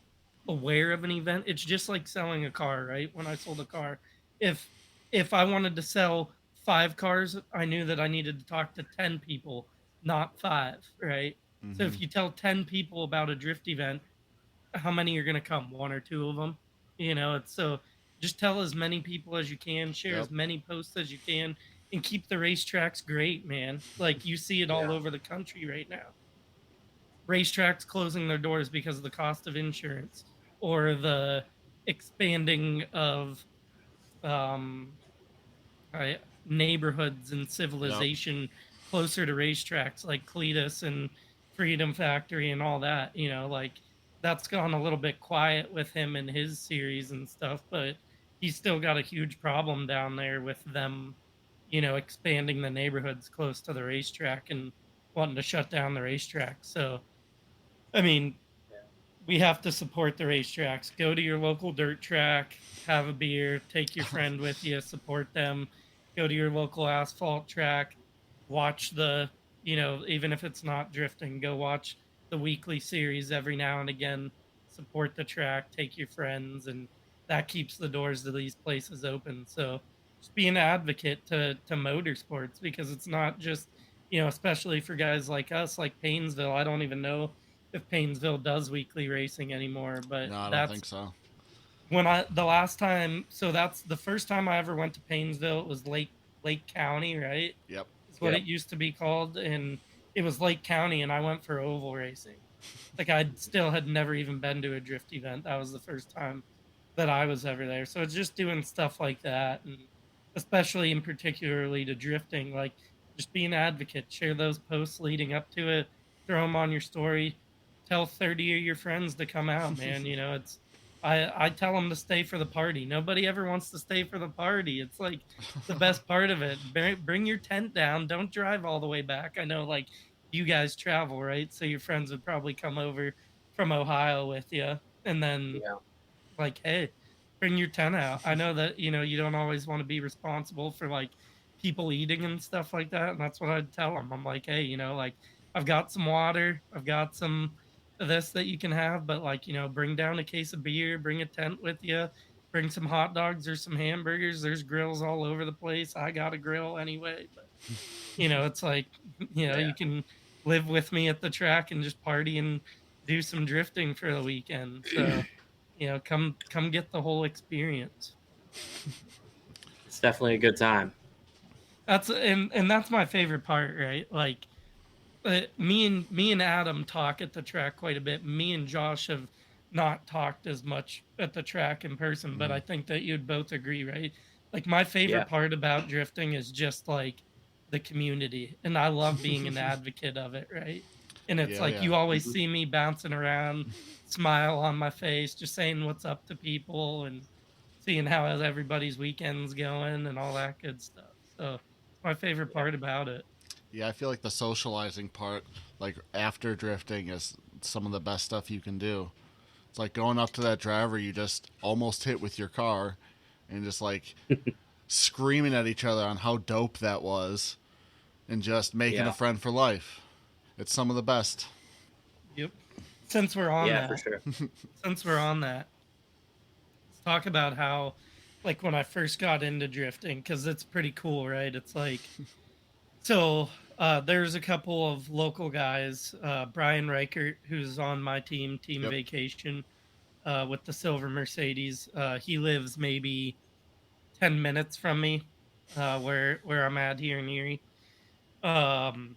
aware of an event. It's just like selling a car, right? When I sold a car, if if I wanted to sell 5 cars, I knew that I needed to talk to 10 people, not 5, right? So Mm-hmm. if you tell 10 people about a drift event, how many are going to come? One or two of them? It's so just tell as many people as you can, share Yep. as many posts as you can, and keep the racetracks great, man. Like you see it all Yeah. over the country right now. Racetracks closing their doors because of the cost of insurance or the expanding of um, neighborhoods and Yep. civilization closer to racetracks like Cletus and Freedom Factory and all that. Like that's gone a little bit quiet with him and his series and stuff, but he's still got a huge problem down there with them, expanding the neighborhoods close to the racetrack and wanting to shut down the racetrack. So, I mean, we have to support the racetracks. Go to your local dirt track, have a beer, take your friend with you, support them. Go to your local asphalt track, watch even if it's not drifting, go watch the weekly series every now and again. Support the track, take your friends, and that keeps the doors to these places open. So just be an advocate to motorsports because it's not just, especially for guys like us, like Paynesville. I don't even know if Paynesville does weekly racing anymore, but No, I don't that's think so. when I the last time. So that's the first time I ever went to Paynesville. It was Lake County, right? Yep. Is what Yep. it used to be called, and it was Lake County, and I went for oval racing. Like I still had never even been to a drift event. That was the first time that I was ever there. So it's just doing stuff like that, and especially in particularly to drifting, like just be an advocate, share those posts leading up to it, throw them on your story, tell 30 of your friends to come out, man. It's I tell them to stay for the party. Nobody ever wants to stay for the party. It's like the best part of it. Bring your tent down. Don't drive all the way back. I know, like you guys travel, right? So your friends would probably come over from Ohio with you, and then Yeah. like, hey, bring your tent out. I know that, you don't always want to be responsible for like people eating and stuff like that. And that's what I'd tell them. I'm like, hey, like I've got some water, I've got some of this that you can have, but like, bring down a case of beer, bring a tent with you, bring some hot dogs or some hamburgers. There's grills all over the place. I got a grill anyway, but it's like, Yeah. you can live with me at the track and just party and do some drifting for the weekend. So, come get the whole experience. It's definitely a good time. And that's my favorite part, right? Like me and Adam talk at the track quite a bit. Me and Josh have not talked as much at the track in person, but Mm. I think that you'd both agree, right? Like my favorite Yeah. part about drifting is just like the community, and I love being an advocate of it, right? And it's Yeah, like yeah. you always Mhm. see me bouncing around, smile on my face, just saying what's up to people and seeing how everybody's weekend's going and all that good stuff. So it's my favorite Yeah. part about it. Yeah, I feel like the socializing part, like after drifting, is some of the best stuff you can do. It's like going up to that driver you just almost hit with your car and just like screaming at each other on how dope that was and just making a Yeah. friend for life. It's some of the best. Yep. since we're on Yeah, for that, sure. since we're on that, let's talk about how, like, when I first got into drifting, because it's pretty cool, right? It's like, so there's a couple of local guys, Brian Reichert, who's on my team, Team Yep. Vacation, with the silver Mercedes. He lives maybe 10 minutes from me, where I'm at here in Erie. Um,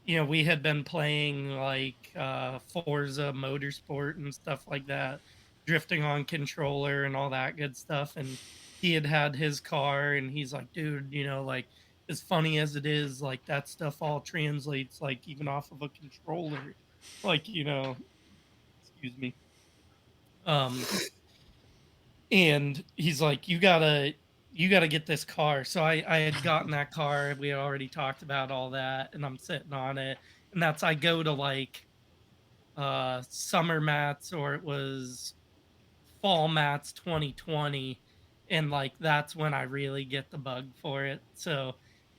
we had been playing like Forza Motorsport and stuff like that, drifting on controller and all that good stuff. And he had had his car, and he's like, dude, like, as funny as it is, like, that stuff all translates, like, even off of a controller. Like, excuse me. Um, and he's like, you gotta get this car. So I had gotten that car. We had already talked about all that, and I'm sitting on it. And I go to like summer mats, or it was fall mats 2020, and like that's when I really get the bug for it. So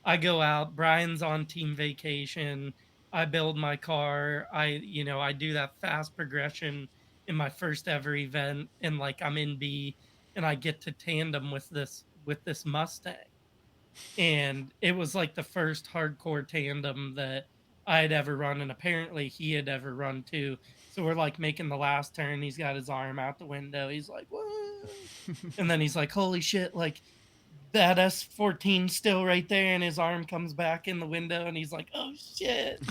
I go out, Brian's on team vacation, I build my car, I do that fast progression in my first ever event, and like I'm in B, and I get to tandem with this Mustang. And it was like the first hardcore tandem that I had ever run, and apparently he had ever run too. So we're like making the last turn. He's got his arm out the window. He's like, "Whoa!" And then he's like, "Holy shit!" Like, that S14 still right there, and his arm comes back in the window, and he's like, "Oh shit!"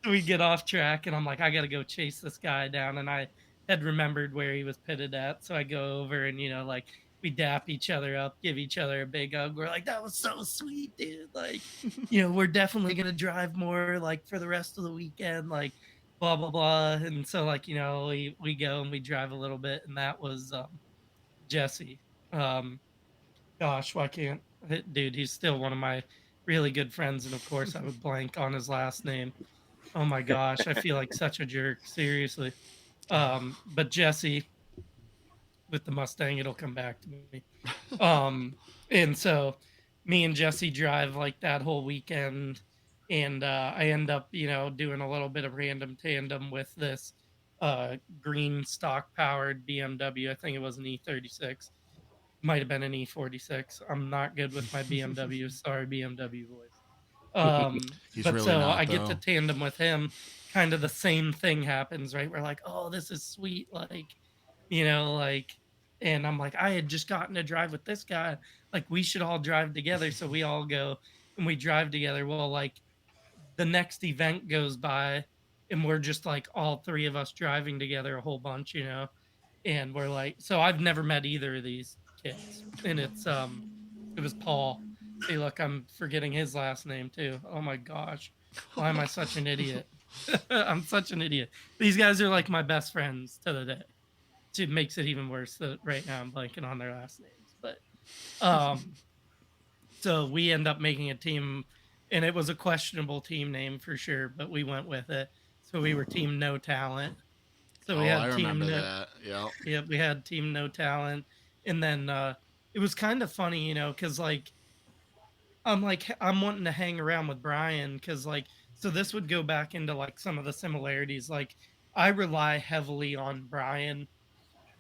We get off track, and I'm like, I gotta go chase this guy down. And I had remembered where he was pitted at, so I go over, and like, we dap each other up, give each other a big hug. We're like, that was so sweet, dude. Like, we're definitely gonna drive more, like, for the rest of the weekend, like, blah blah blah. And so, like, we go and we drive a little bit, and that was Jesse. Um, Gosh, why can't dude? He's still one of my really good friends, and of course, I would blank on his last name. Oh my gosh, I feel like such a jerk, seriously. But Jesse with the Mustang, it'll come back to me. Um, and so me and Jesse drive like that whole weekend, and I end up, doing a little bit of random tandem with this green stock powered BMW. I think it was an E36, might have been an E46. I'm not good with my BMW. Sorry, BMW boys. He's But really so not I get to though. tandem with him. Kind of the same thing happens, right? We're like, oh, this is sweet. Like, like, and I'm like, I had just gotten to drive with this guy. Like, we should all drive together. So we all go and we drive together. Well, like, the next event goes by, and we're just like all three of us driving together a whole bunch, and we're like, so I've never met either of these kids, and it was Paul. See, look, I'm forgetting his last name too. Oh my gosh, why am I such an idiot? I'm such an idiot. These guys are like my best friends to the day. It makes it even worse that right now I'm blanking on their last names. But um so we end up making a team, and it was a questionable team name for sure, but we went with it. So we were team no talent. So we Oh, I had remember team no that. Yep. Yeah, we had team no talent. And then it was kind of funny, because like I'm wanting to hang around with Brian, because like, so this would go back into like some of the similarities. Like, I rely heavily on Brian,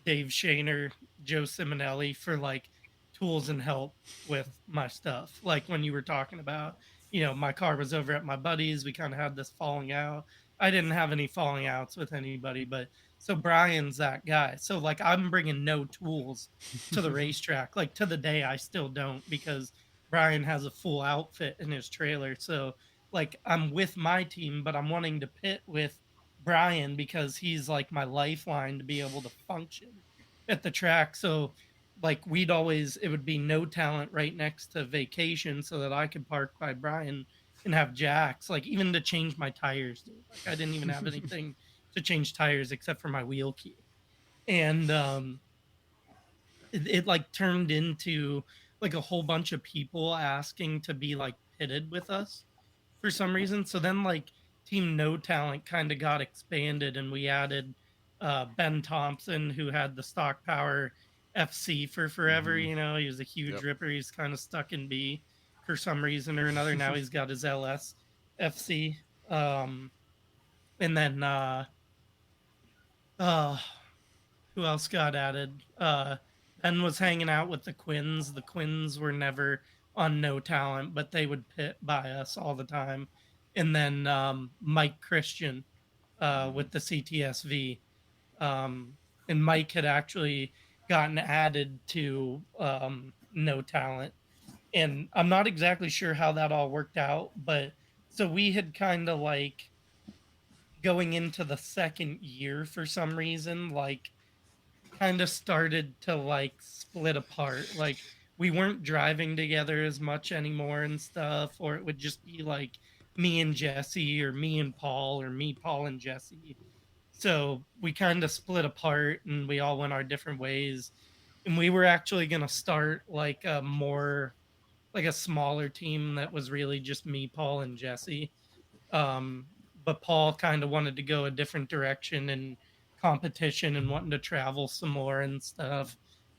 Dave Shaner, Joe Simonelli for like tools and help with my stuff. Like when you were talking about, my car was over at my buddy's, we kind of had this falling out. I didn't have any falling outs with anybody, but so Brian's that guy. So like I'm bringing no tools to the racetrack. Like to the day, I still don't, because Brian has a full outfit in his trailer. So like I'm with my team, but I'm wanting to pit with Brian because he's like my lifeline to be able to function at the track. So like it would be no talent right next to vacation, so that I could park by Brian and have jacks, like even to change my tires, dude. Like I didn't even have anything to change tires except for my wheel key. And it like turned into like a whole bunch of people asking to be like pitted with us for some reason. So then like Team No Talent kind of got expanded, and we added Ben Thompson, who had the stock power FC for forever. Hmm. He was a huge Yep. ripper. He's kind of stuck in B for some reason or another. Now he's got his LS FC. Um, And then uh who else got added? Ben was hanging out with the Quins. The Quins were never on No Talent, but they would pit by us all the time. And then Mike Christian with the CTSV. Um, and Mike had actually gotten added to No Talent. And I'm not exactly sure how that all worked out, but so we had kind of like going into the second year for some reason, like kind of started to like split apart. Like we weren't driving together as much anymore and stuff, or it would just be like me and Jesse, or me and Paul, or me, Paul, and Jesse. So we kind of split apart and we all went our different ways. And we were actually going to start like a more like a smaller team that was really just me, Paul, and Jesse. Um, but Paul kind of wanted to go a different direction in competition and wanting to travel some more and stuff.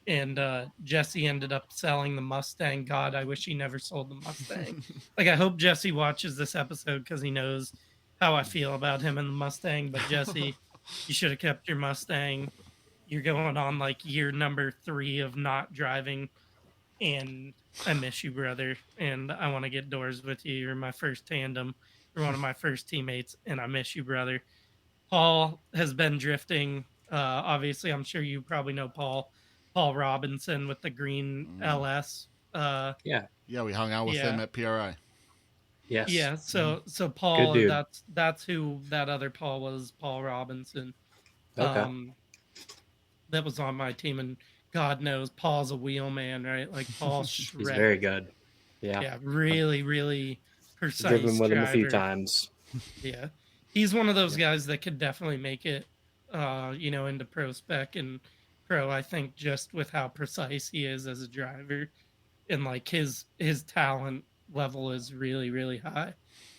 And Jesse ended up selling the Mustang. God, I wish he never sold the Mustang. Like, I hope Jesse watches this episode because he knows how I feel about him and the Mustang. But Jesse, you should have kept your Mustang. You're going on like year number 3 of not driving, and I miss you, brother. And I want to get doors with you. You're my first tandem. You're one of my first teammates, and I miss you, brother. Paul has been drifting. Obviously, I'm sure you probably know Paul. Paul Robinson with the green Mm. LS. Yeah. Yeah, we hung out with him Yeah, at PRI. Yes. yeah. Hmm. So Good Paul, dude. that's who that other Paul was. Paul Robinson. Okay. Um, that was on my team, and God knows Paul's a wheel man, right? Like Paul He's very shreds. good. Yeah. Yeah, I've really, really driven precise with him a few driver. times. Yeah, he's one of those Yeah. guys that could definitely make it, into pro spec and pro. I think just with how precise he is as a driver, and like his talent level is really, really high.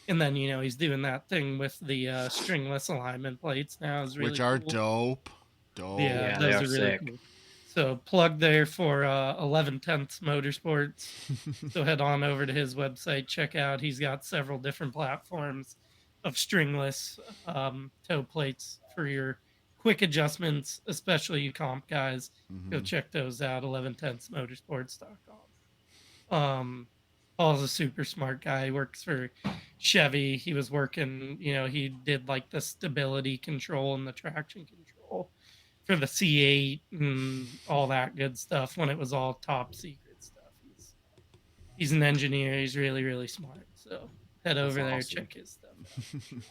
And then he's doing that thing with the stringless alignment plates now is Which really are cool. dope. Dope. Yeah, Yeah, they those are are really sick. cool. So plug there for 11/10 Motorsports. So head on over to his website, check out. He's got several different platforms of stringless toe plates for your quick adjustments, especially you comp guys. Go Hmm. check those out. 1110motorsports.com. Paul's a super smart guy. He works for Chevy. He was working, he did like the stability control and the traction control for the C8 and all that good stuff when it was all top secret stuff. He's an engineer. He's really, really smart. So head That's over there, awesome. check his stuff out.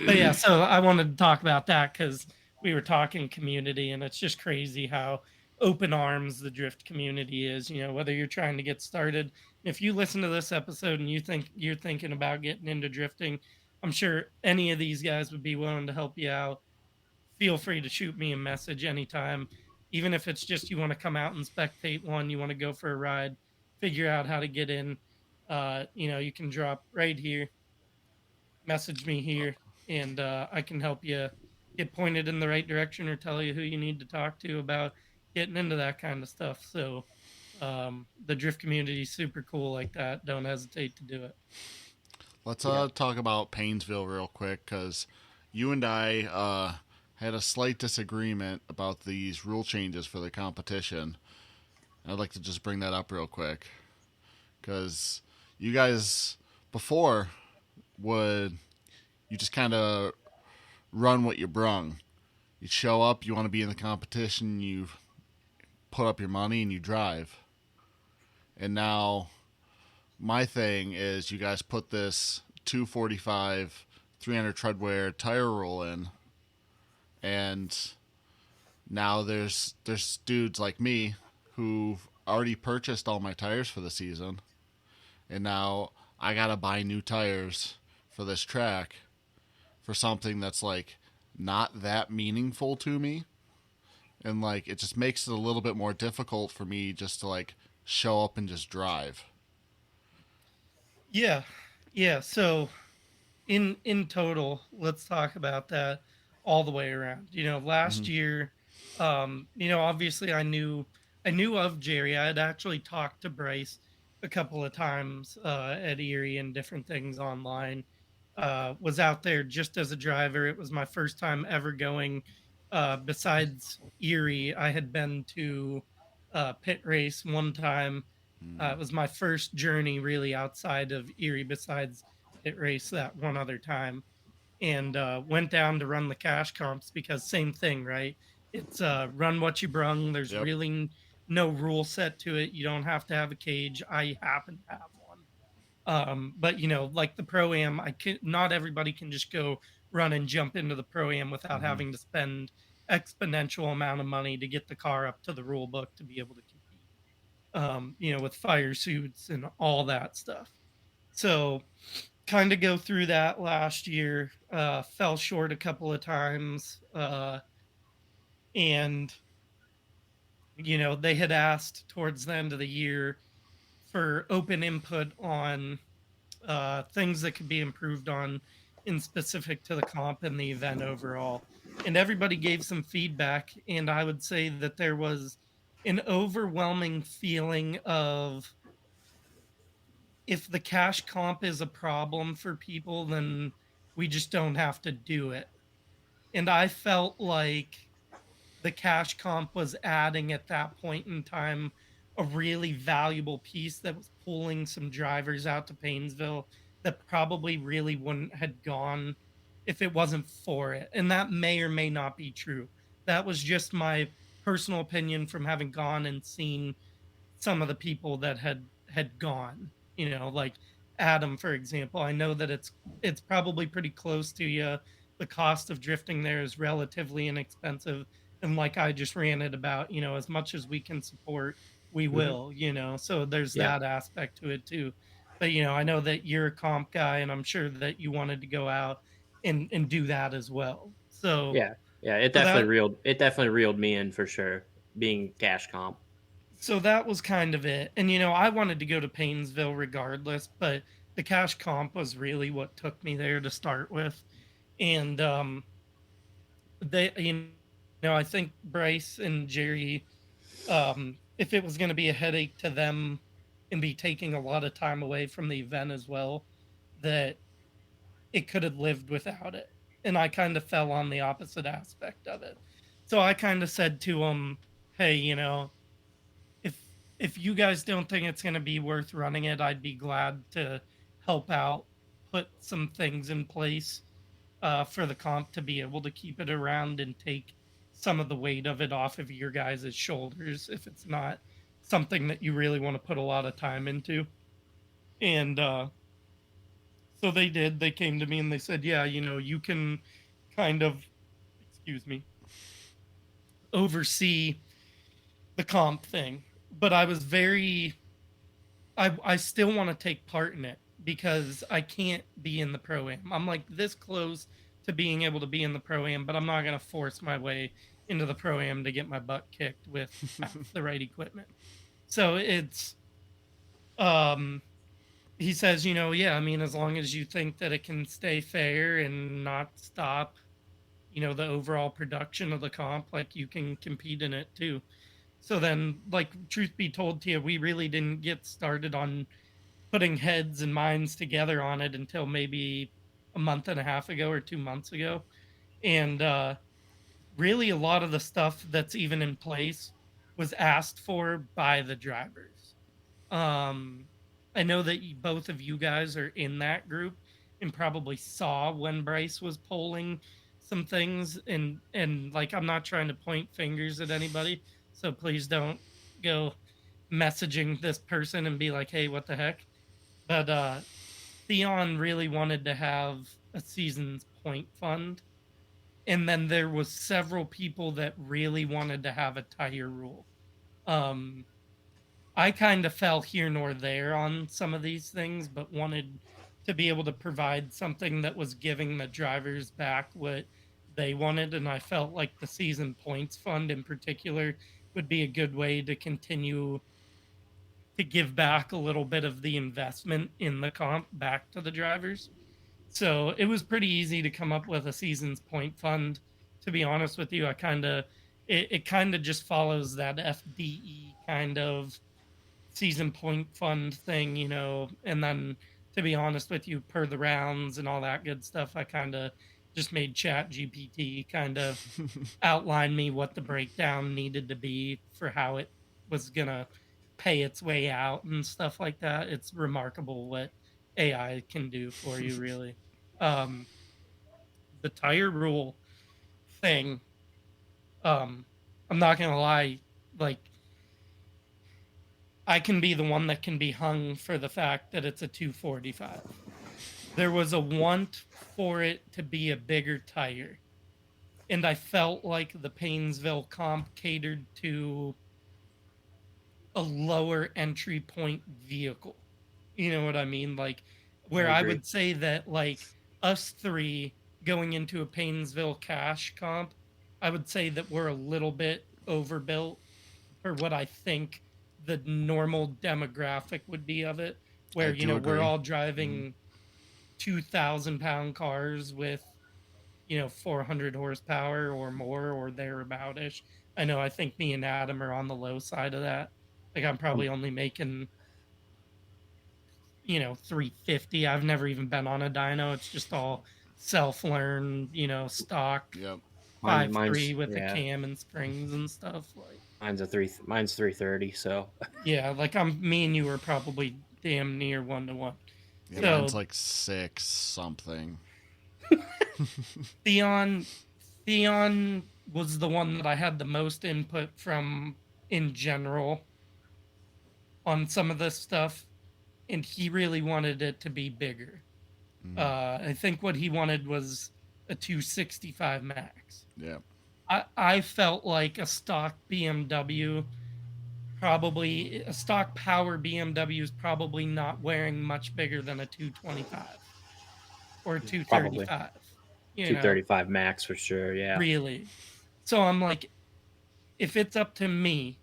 But yeah, so I wanted to talk about that because we were talking community, and it's just crazy how open arms the drift community is. Whether you're trying to get started, if you listen to this episode and you think you're thinking about getting into drifting, I'm sure any of these guys would be willing to help you out. Feel free to shoot me a message anytime, even if it's just you want to come out and spectate one, you want to go for a ride, figure out how to get in. You can drop right here, message me here, and I can help you get pointed in the right direction or tell you who you need to talk to about getting into that kind of stuff. So the drift community is super cool like that. Don't hesitate to do it. Let's Yeah. talk about Paynesville real quick because you and I had a slight disagreement about these rule changes for the competition. I'd like to just bring that up real quick because you guys before would you just kind of run what you brung. You show up, you want to be in the competition, you put up your money and you drive. And now my thing is you guys put this 245 300 treadwear tire roll in, and now there's dudes like me who've already purchased all my tires for the season, and now I gotta buy new tires for this track for something that's like not that meaningful to me, and like it just makes it a little bit more difficult for me just to like show up and just drive. Yeah, yeah. So in total, let's talk about that all the way around. Mm-hmm. Last year, obviously I knew of Jerry. I had actually talked to Bryce a couple of times at Erie and different things online. was out there just as a driver. It was my first time ever going. Besides Erie, I had been to pit race one time. Mm. It was my first journey really outside of Erie, besides pit race that one other time, and went down to run the cash comps because same thing, right? It's run what you brung. There's Yep. really no rule set to it. You don't have to have a cage. I happen to have one. But like the pro am, I can not everybody can just go run and jump into the pro am without Hmm. having to spend exponential amount of money to get the car up to the rule book to be able to compete. With fire suits and all that stuff. So kind of go through that last year. Fell short a couple of times, and they had asked towards the end of the year for open input on things that could be improved on in specific to the comp and the event overall. And everybody gave some feedback, and I would say that there was an overwhelming feeling of if the cash comp is a problem for people, then we just don't have to do it. And I felt like the cash comp was adding at that point in time a really valuable piece that was pulling some drivers out to Paynesville that probably really wouldn't had gone if it wasn't for it. And that may or may not be true. That was just my personal opinion from having gone and seen some of the people that had gone, like Adam, for example. I know that it's probably pretty close to you. The cost of drifting there is relatively inexpensive, and like I just ranted about, as much as we can support, we Hmm. will, so there's Yeah. that aspect to it too. But I know that you're a comp guy, and I'm sure that you wanted to go out and do that as well. so Yeah. Yeah. It so definitely that reeled. It definitely reeled me in for sure. Being cash comp. so that was kind of it. And I wanted to go to Paynesville regardless, but the cash comp was really what took me there to start with. And they I think Bryce and Jerry, if it was going to be a headache to them and be taking a lot of time away from the event as well, that it could have lived without it. And I kind of fell on the opposite aspect of it. So I kind of said to them, hey, if if you guys don't think it's going to be worth running it, I'd be glad to help out, put some things in place for the comp to be able to keep it around and take some of the weight of it off of your guys' shoulders if it's not something that you really want to put a lot of time into. And so they did. They came to me and they said, yeah, you can kind of, excuse me, oversee the comp thing. But I was very I still want to take part in it because I can't be in the pro am. I'm like this close to being able to be in the pro am, but I'm not going to force my way into the pro am to get my butt kicked with half the right equipment. So it's um he says, yeah, I mean as long as you think that it can stay fair and not stop, the overall production of the comp, like you can compete in it too. So then, like, truth be told to you, we really didn't get started on putting heads and minds together on it until maybe a month and a half ago or 2 months ago. And really, a lot of the stuff that's even in place was asked for by the drivers. Um, I know that both of you guys are in that group and probably saw when Bryce was polling some things, and like I'm not trying to point fingers at anybody, so please don't go messaging this person and be like, "Hey, what the heck?" But Theon really wanted to have a season's point fund, and then there was several people that really wanted to have a tire rule. Um, I kind of fell here nor there on some of these things, but wanted to be able to provide something that was giving the drivers back what they wanted. And I felt like the season points fund in particular would be a good way to continue to give back a little bit of the investment in the comp back to the drivers. So it was pretty easy to come up with a season's point fund. To be honest with you, it kind of just follows that FDE kind of season point fund thing, and then to be honest with you, per the rounds and all that good stuff, I kind of just made Chat GPT kind of outline me what the breakdown needed to be for how it was gonna pay its way out and stuff like that. It's remarkable what AI can do for you, really. Um, the tire rule thing, um, I'm not gonna lie, like I can be the one that can be hung for the fact that it's a 245. There was a want for it to be a bigger tire, and I felt like the Painesville comp catered to a lower entry point vehicle. You know what I mean? Like I where I agree. would say that like us three going into a Painesville cash comp, I would say that we're a little bit overbuilt for what I think the normal demographic would be of it. I Where, do we're agree. all driving 2,000 pound cars with 400 horsepower or more or thereaboutish. I think me and Adam are on the low side of that. Like I'm Um, probably only making 350. I've never even been on a dyno. It's just all self learn, stock Yep. 5.3 mine's with a yeah. cam and springs and stuff. Like Mine's 330. So yeah, like me and you are probably damn near 1 to 1. Yeah, yeah. mine's So like 6 something. Theon Theon was the one that I had the most input from in general on some of this stuff, and he really wanted it to be bigger. Mm, I think what he wanted was a 265 max. yeah. I felt like a stock power BMW is probably not wearing much bigger than a 225 or Probably 235. You know, 235 max for sure. Yeah. really. So I'm like, if it's up to me,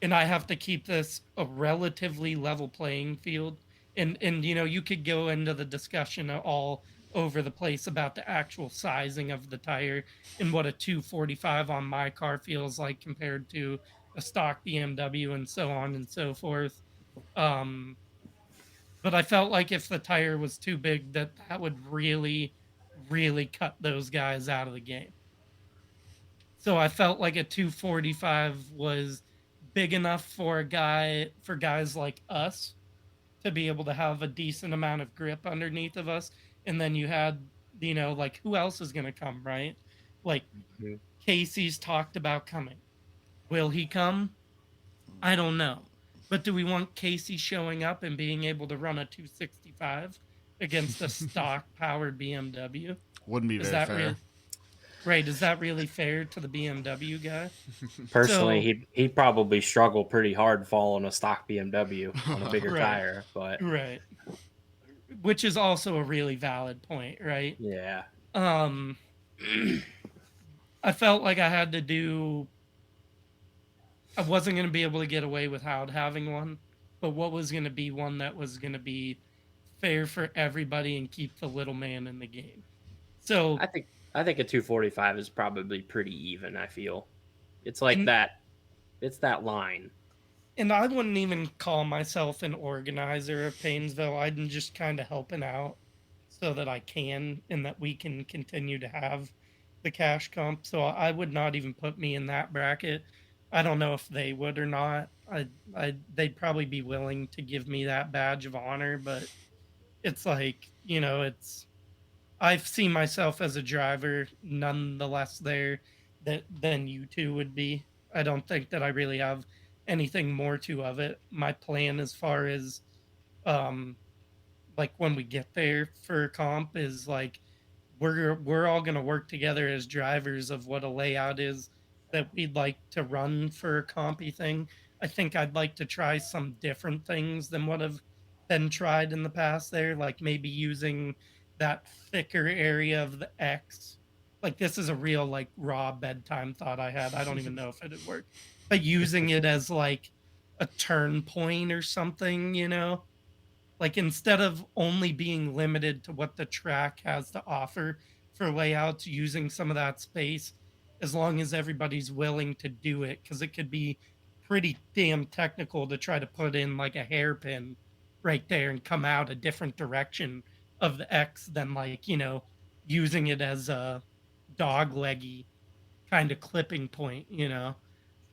and I have to keep this a relatively level playing field. And you could go into the discussion all over the place about the actual sizing of the tire and what a 245 on my car feels like compared to a stock BMW and so on and so forth. Um, but I felt like if the tire was too big, that would really, really cut those guys out of the game. So I felt like a 245 was big enough for guys like us to be able to have a decent amount of grip underneath of us. And then you had, like who else is going to come, right? Like Mhm. Casey's talked about coming. Will he come? I don't know. But do we want Casey showing up and being able to run a 265 against a stock powered BMW? Wouldn't be Is very that fair. real? Right, is that really fair to the BMW guy? Personally, So, he'd probably struggle pretty hard following a stock BMW on a bigger right, tire. But right. Which is also a really valid point, right? yeah, Um, I felt like I wasn't going to be able to get away without having one, but what was going to be one that was going to be fair for everybody and keep the little man in the game. So, I think I think a 245 is probably pretty even. I feel it's like and that. It's that line. and I wouldn't even call myself an organizer of Painesville. I'm just kind of helping out so that I can and that we can continue to have the cash comp. So I would not even put me in that bracket. I don't know if they would or not. They'd probably be willing to give me that badge of honor, but it's like, it's I've seen myself as a driver nonetheless there that than you two would be. I don't think that I really have anything more to of it. My plan as far as um like when we get there for comp is like we're all going to work together as drivers of what a layout is that we'd like to run for a compy thing. I think I'd like to try some different things than what have been tried in the past there, like maybe using that thicker area of the X. Like this is a real like raw bedtime thought I had. I don't even know if it'd work. But using it as like a turn point or something, like instead of only being limited to what the track has to offer for layouts, using some of that space as long as everybody's willing to do it, because it could be pretty damn technical to try to put in like a hairpin right there and come out a different direction of the X than like, using it as a dog leggy kind of clipping point.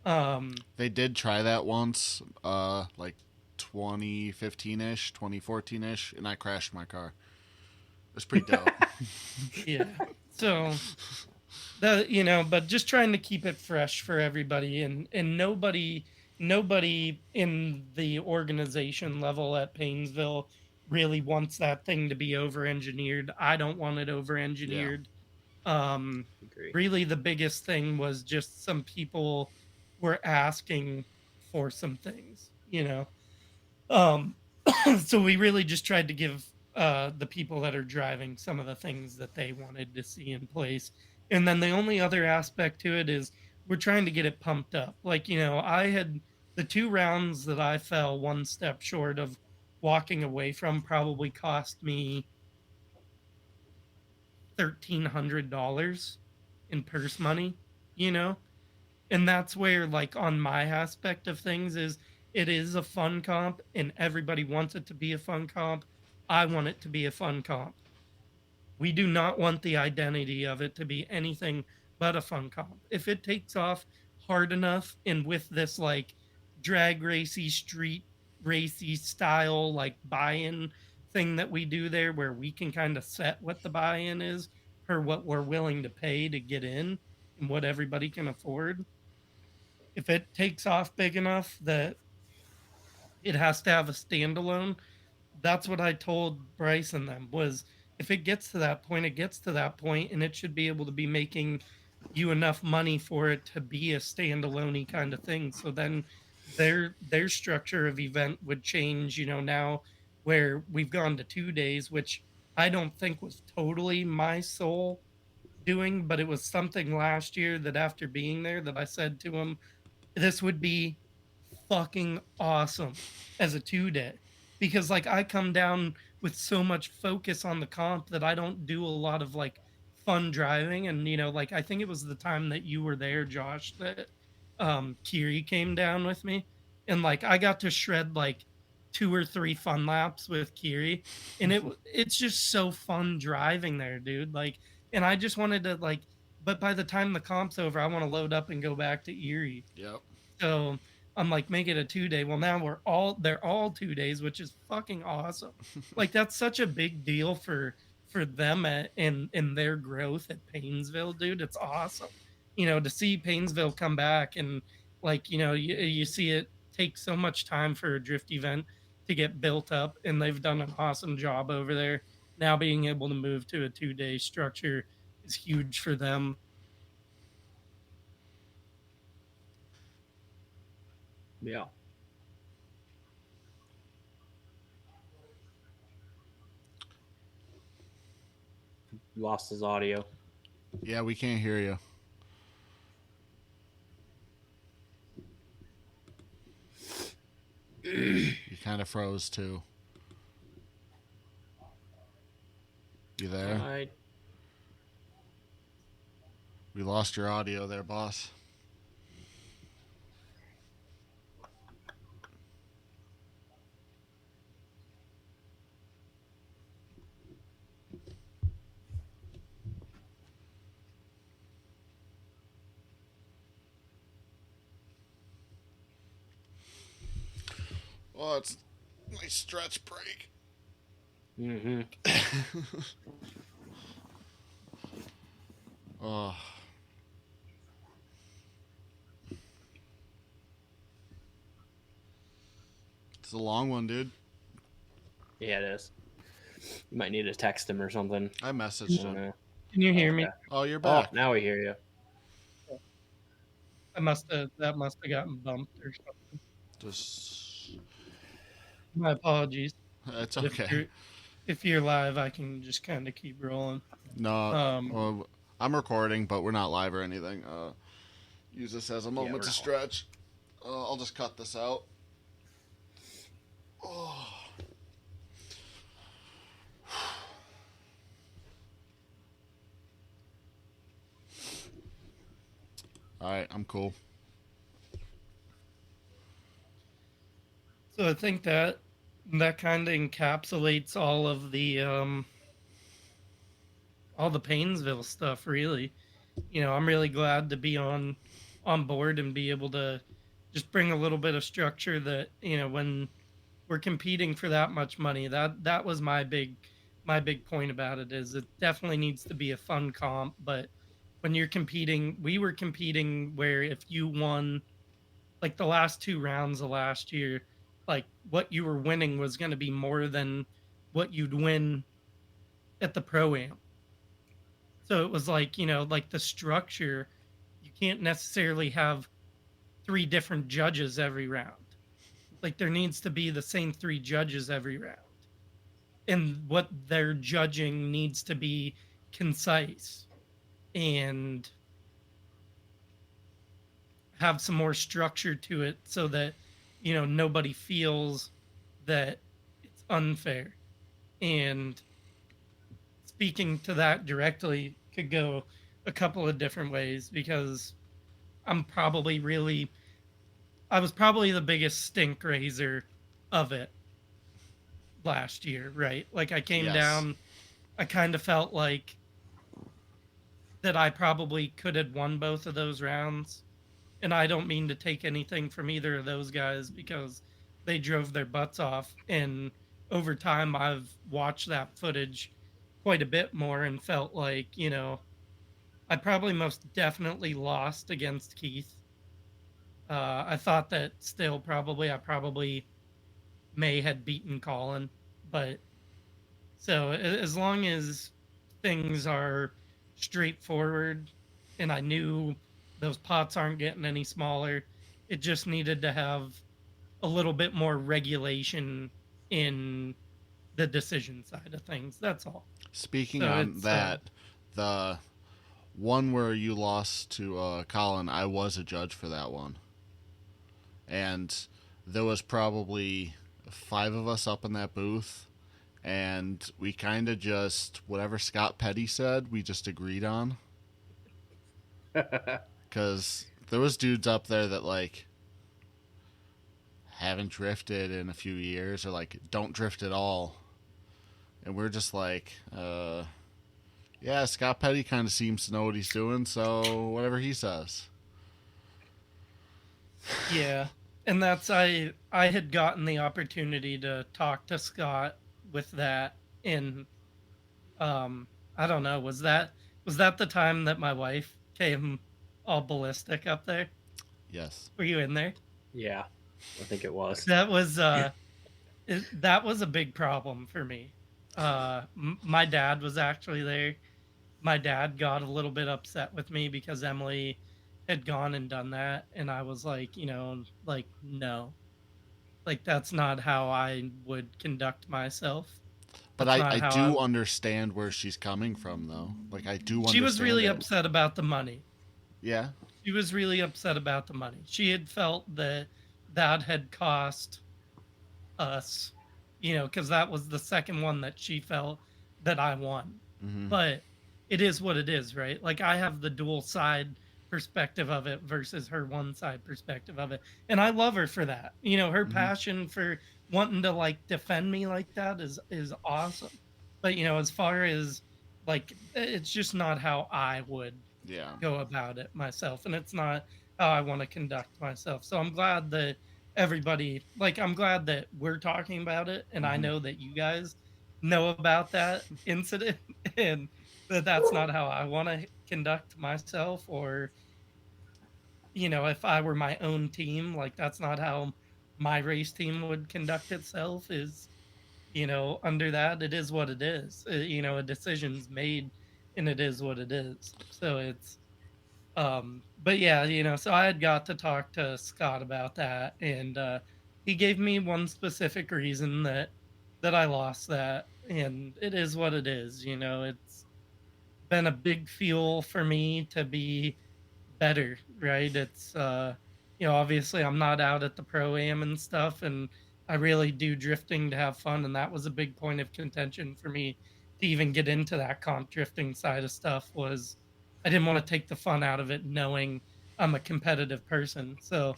Um, They did try that once, like 2015 ish, 2014 ish, and I crashed my car. It was pretty dope. yeah. So but just trying to keep it fresh for everybody, and nobody in the organization level at Painesville really wants that thing to be over engineered. I don't want it over Yeah. engineered. um Agree. Really the biggest thing was just some people were asking for some things. um so we really just tried to give the people that are driving some of the things that they wanted to see in place. And then the only other aspect to it is we're trying to get it pumped up. Like, I had the 2 rounds that I fell one step short of walking away from probably cost me $1,300 in purse money, you know? And that's where, like, on my aspect of things, is it is a fun comp and everybody wants it to be a fun comp. I want it to be a fun comp. We do not want the identity of it to be anything but a fun comp. If it takes off hard enough and with this like drag racy street racy style like buy-in thing that we do there, where we can kind of set what the buy-in is per what we're willing to pay to get in and what everybody can afford. If it takes off big enough that it has to have a standalone, that's what I told Bryce and them was, if it gets to that point, it gets to that point, and it should be able to be making you enough money for it to be a standalone kind of thing. So then their structure of event would change, now where we've gone to 2 days, which I don't think was totally my soul doing, but it was something last year that after being there that I said to him, this would be fucking awesome as a 2 day, because like I come down with so much focus on the comp that I don't do a lot of like fun driving. And like I think it was the time that you were there, Josh, that Kiri came down with me, and like I got to shred like 2 or 3 fun laps with Kiri, and it's just so fun driving there, dude. Like, and I just wanted to like, but by the time the comp's over, I want to load up and go back to Erie. Yep. So I'm like, make it a 2 day. Well, now they're all 2 days, which is fucking awesome. Like that's such a big deal for them in their growth at Painesville, dude. It's awesome. To see Painesville come back, and like, you see it take so much time for a drift event to get built up, and they've done an awesome job over there. Now being able to move to a 2 day structure is huge for them. Yeah. Lost his audio. Yeah, we can't hear you. You kind of froze too. You there? I We lost your audio there, boss. Oh, it's a nice stretch break. Mm-hmm. Oh, it's a long one, dude. Yeah, it is. You might need to text him or something. I messaged him. Can you hear me? Okay. Oh, you're Oh, back. now we hear you. That must have gotten bumped or something. Just, My apologies. it's But okay. if you're live, I can just kind of keep rolling. No, Um, well, I'm recording, but we're not live or anything. Use this as a Yeah, moment we're to not. stretch. I'll just cut this out. Oh. All right, I'm cool. so I think that That kind of encapsulates all the Painesville stuff, really. I'm really glad to be on board and be able to just bring a little bit of structure that, when we're competing for that much money, that was my big point about it. Is it definitely needs to be a fun comp, but when you're competing, we were competing where if you won like the last two rounds of last year, like what you were winning was going to be more than what you'd win at the pro am. So it was like, like the structure, you can't necessarily have three different judges every round. Like there needs to be the same three judges every round. And what they're judging needs to be concise and have some more structure to it so that, nobody feels that it's unfair. And speaking to that directly could go a couple of different ways because I'm probably really I was probably the biggest stink raiser of it last year, right? Like I came Yes. down, I kind of felt like that I probably could have won both of those rounds. And I don't mean to take anything from either of those guys because they drove their butts off. And over time, I've watched that footage quite a bit more and felt like, I probably most definitely lost against Keith. I thought that still I probably may had beaten Colin, but so as long as things are straightforward and I knew those pots aren't getting any smaller, it just needed to have a little bit more regulation in the decision side of things. That's all. Speaking So on it's that, the one where you lost to Colin, I was a judge for that one, and there was probably five of us up in that booth, and we kind of just whatever Scott Petty said, we just agreed on because there was dudes up there that like haven't drifted in a few years or like don't drift at all, and we're just like, yeah, Scott Petty kind of seems to know what he's doing, so whatever he says. yeah. And I had gotten the opportunity to talk to Scott with that in I don't know, was that the time that my wife came all ballistic up there? Yes. Were you in there? Yeah, I think it was. That was that was a big problem for me. My dad was actually there. My dad got a little bit upset with me because Emily had gone and done that, and I was like, like no, like that's not how I would conduct myself. But That's not I how I. do understand where she's coming from, though. Like, I do She was understand really it. upset about the money. Yeah. She was really upset about the money. She had felt that that had cost us, because that was the second one that she felt that I won. Mm-hmm. But it is what it is, right? Like I have the dual side perspective of it versus her one side perspective of it. And I love her for that. Her Mm-hmm. passion for wanting to like defend me like that is awesome. But as far as like it's just not how I would Yeah. go about it myself, and it's not how I want to conduct myself. So I'm glad that I'm glad that we're talking about it, and I Mm-hmm. know that you guys know about that incident, and that's not how I want to conduct myself. Or if I were my own team, like that's not how my race team would conduct itself. Is under that, it is what it is. A decision's made, and it is what it is. So it's but yeah, so I had got to talk to Scott about that, and he gave me one specific reason that I lost that, and it is what it is. It's been a big fuel for me to be better, right? It's obviously I'm not out at the pro am and stuff, and I really do drifting to have fun, and that was a big point of contention for me to even get into that comp drifting side of stuff. Was I didn't want to take the fun out of it knowing I'm a competitive person. So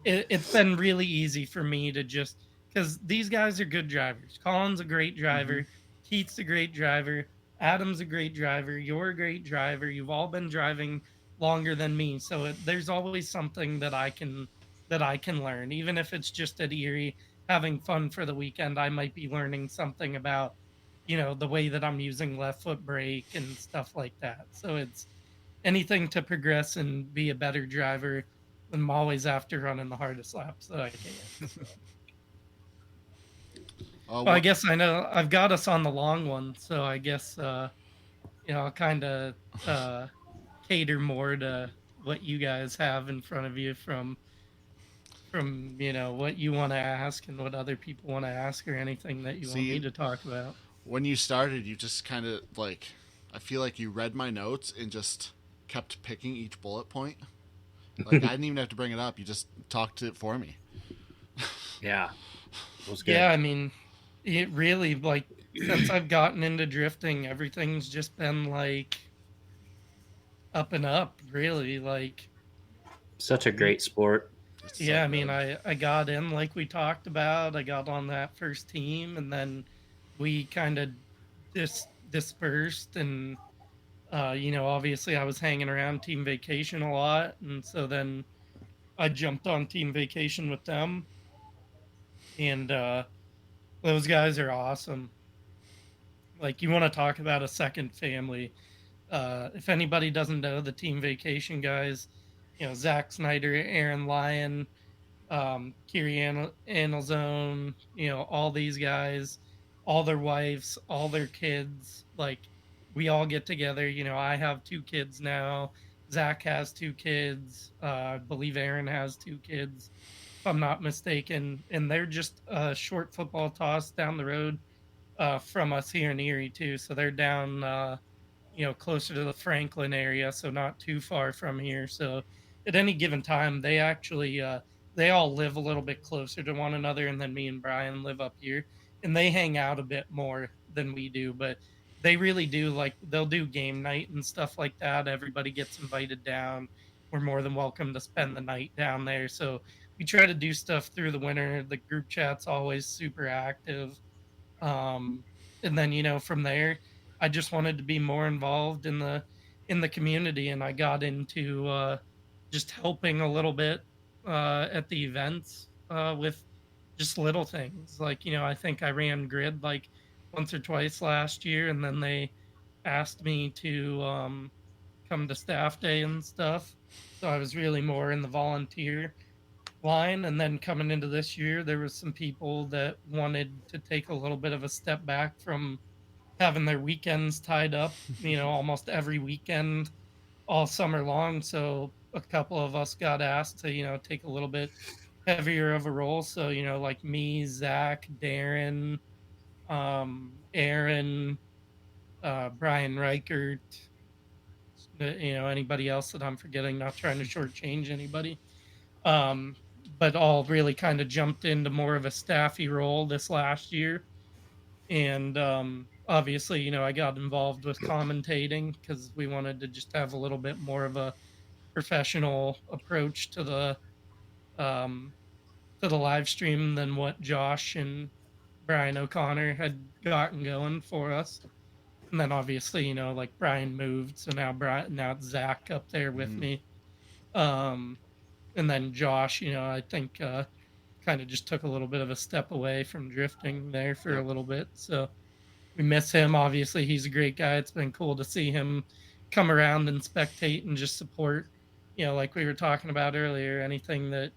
it's been really easy for me to just because these guys are good drivers. Colin's a great Mm-hmm. driver. Keith's a great driver. Adam's a great driver. You're a great driver. You've all been driving longer than me, so there's always something that I can learn, even if it's just at Erie having fun for the weekend. I might be learning something about the way that I'm using left foot brake and stuff like that. So it's anything to progress and be a better driver. I'm always after running the hardest laps that I can. So. Well, I What guess I know I've got us on the long one, so I guess I'll kind of uh, cater more to what you guys have in front of you from what you want to ask and what other people want to ask or anything that you want me see to talk about. when you started, you just kind of like I feel like you read my notes and just kept picking each bullet point. Like I didn't even have to bring it up. You just talked it for me. Yeah, it was good. Yeah, I mean, it really like since I've gotten into drifting, everything's just been like up and up, really. Like, Such a great sport. It's so yeah, I mean, good. I got in like we talked about. I got on that first team, and then we kind of dispersed, and obviously I was hanging around Team Vacation a lot, and so then I jumped on Team Vacation with them, and those guys are awesome. Like, you want to talk about a second family. If anybody doesn't know the Team Vacation guys, Zach Snyder, Aaron Lyon, Kiri Anelzone, all these guys, all their wives, all their kids. Like, we all get together. I have 2 kids now. Zach has 2 kids. I believe Aaron has 2 kids, if I'm not mistaken. And they're just a short football toss down the road from us here in Erie, too. So they're down closer to the Franklin area, so not too far from here. So at any given time, they all live a little bit closer to one another, and then me and Brian live up here, and they hang out a bit more than we do. But they really do like they'll do game night and stuff like that. Everybody gets invited down. We're more than welcome to spend the night down there. So we try to do stuff through the winter. The group chat's always super active. um, and then from there I just wanted to be more involved in the community, and I got into just helping a little bit at the events with just little things like I think I ran grid like once or twice last year, and then they asked me to come to staff day and stuff, so I was really more in the volunteer line. And then coming into this year, there was some people that wanted to take a little bit of a step back from having their weekends tied up, almost every weekend all summer long. So a couple of us got asked to, take a little bit heavier of a role. So, like me, Zach, Darren, Aaron, Brian Reichert, anybody else that I'm forgetting, not trying to shortchange anybody. um, but all really kind of jumped into more of a staffy role this last year. And obviously, I got involved with commentating because we wanted to just have a little bit more of a professional approach um, to the live stream than what Josh and Brian O'Connor had gotten going for us. And then obviously, like Brian moved, so now it's Zach up there with Mm-hmm. me. Um, and then Josh, I think kind of just took a little bit of a step away from drifting there for a Yep. little bit. So we miss him. Obviously, he's a great guy. It's been cool to see him come around and spectate and just support. Like we were talking about earlier, anything that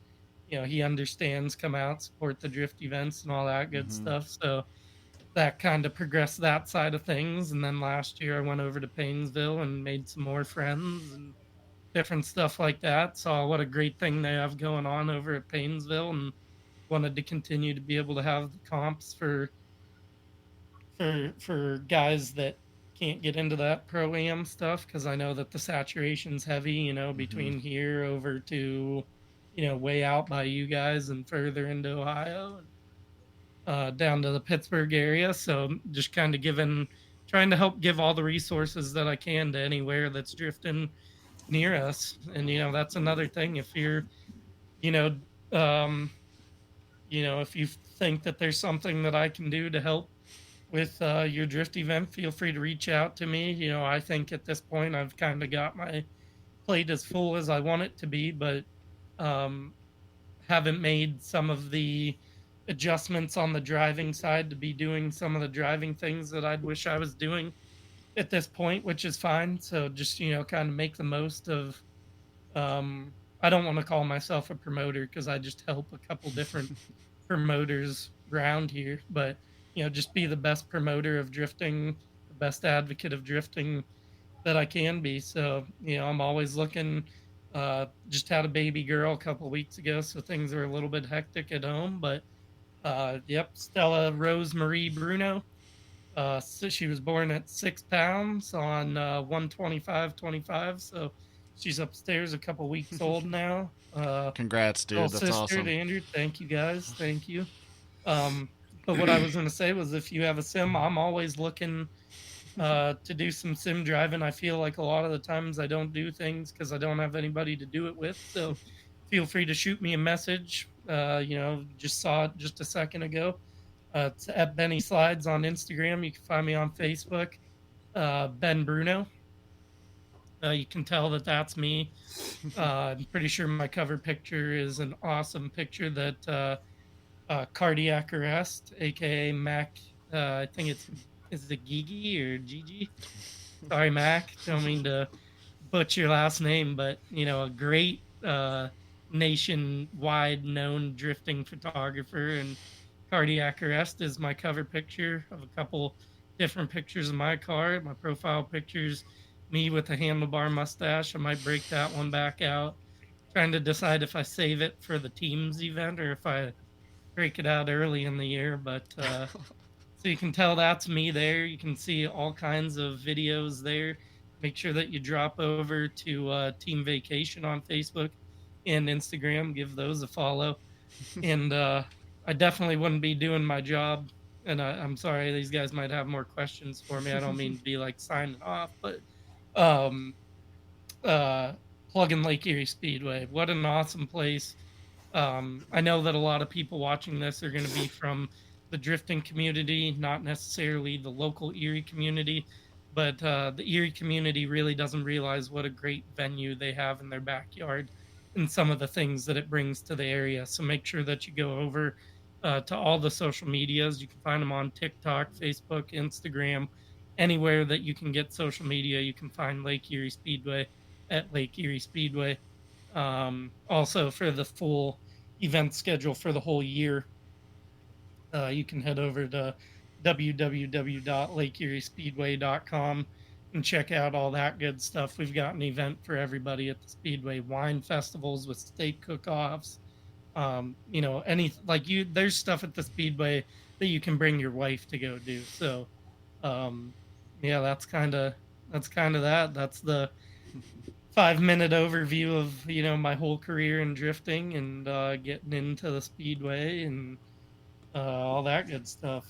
he understands, come out, support the drift events and all that good Mm-hmm. stuff. So that kind of progressed that side of things. And then last year, I went over to Paynesville and made some more friends and different stuff like that. Saw what a great thing they have going on over at Paynesville, and wanted to continue to be able to have the comps for guys that can't get into that pro am stuff, because I know that the saturation's heavy, Mm-hmm. between here over to way out by you guys and further into Ohio, and down to the Pittsburgh area. So just kind of trying to help give all the resources that I can to anywhere that's drifting near us. And that's another thing. If you're, you know, um, if you think that there's something that I can do to help with your drift event, feel free to reach out to me. I think at this point I've kind of got my plate as full as I want it to be, but um, haven't made some of the adjustments on the driving side to be doing some of the driving things that I'd wish I was doing at this point, which is fine. So just, kind of make the most of I don't want to call myself a promoter because I just help a couple different promoters around here, but just be the best promoter of drifting, the best advocate of drifting that I can be. So, I'm always looking. Just had a baby girl a couple weeks ago, so things are a little bit hectic at home. But yep, Stella Rose Marie Bruno. So she was born at 6 pounds on 125.25. So she's upstairs, a couple weeks old now. Congrats, Little dude. That's sister awesome. to Andrew. Thank you guys. Thank you. Um, but what I was going to say was, if you have a sim, I'm always looking to do some sim driving. I feel like a lot of the times I don't do things because I don't have anybody to do it with. So feel free to shoot me a message. Just saw it just a second ago. It's at Benny Slides on Instagram. You can find me on Facebook, Ben Bruno. You can tell that that's me. I'm pretty sure my cover picture is an awesome picture that cardiac arrest, aka Mac. I think it's is it Gigi or Gigi? Sorry, Mac. Don't mean to butcher your last name, but a great nationwide known drifting photographer, and cardiac arrest is my cover picture of a couple different pictures of my car. My profile pictures me with a handlebar mustache. I might break that one back out. Trying to decide if I save it for the teams event or if I break it out early in the year. But so you can tell that's me there. You can see all kinds of videos there. Make sure that you drop over to Team Vacation on Facebook and Instagram. Give those a follow. And I definitely wouldn't be doing my job. And I'm sorry, these guys might have more questions for me. I don't mean to be like signing off, but um, uh, plug-in Lake Erie Speedway. What an awesome place. I know that a lot of people watching this are going to be from the drifting community, not necessarily the local Erie community, but the Erie community really doesn't realize what a great venue they have in their backyard and some of the things that it brings to the area. So make sure that you go over to all the social medias. You can find them on TikTok, Facebook, Instagram, anywhere that you can get social media. You can find Lake Erie Speedway at Lake Erie Speedway. Also, for the full event schedule for the whole year, you can head over to www.lakeeriespeedway.com and check out all that good stuff. We've got an event for everybody at the Speedway: wine festivals with steak cook-offs. Any like you, there's stuff at the Speedway that you can bring your wife to go do. So, um, yeah, that's kind of that. That's the 5 minute overview of my whole career in drifting and getting into the speedway and all that good stuff.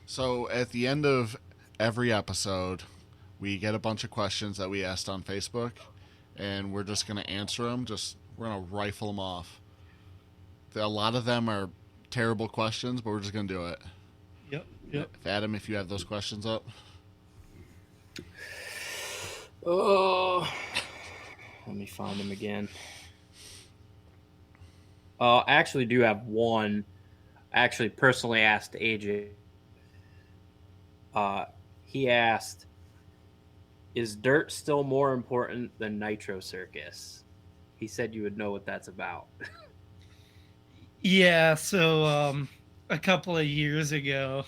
So at the end of every episode, we get a bunch of questions that we asked on Facebook, and we're just going to answer them. We're going to rifle them off. A lot of them are terrible questions, but we're just going to do it. Yep. Adam, if you have those questions up. Oh, let me find him again. I actually do have one. I actually personally asked AJ. He asked, "Is dirt still more important than Nitro Circus?" He said you would know what that's about. Yeah. So a couple of years ago,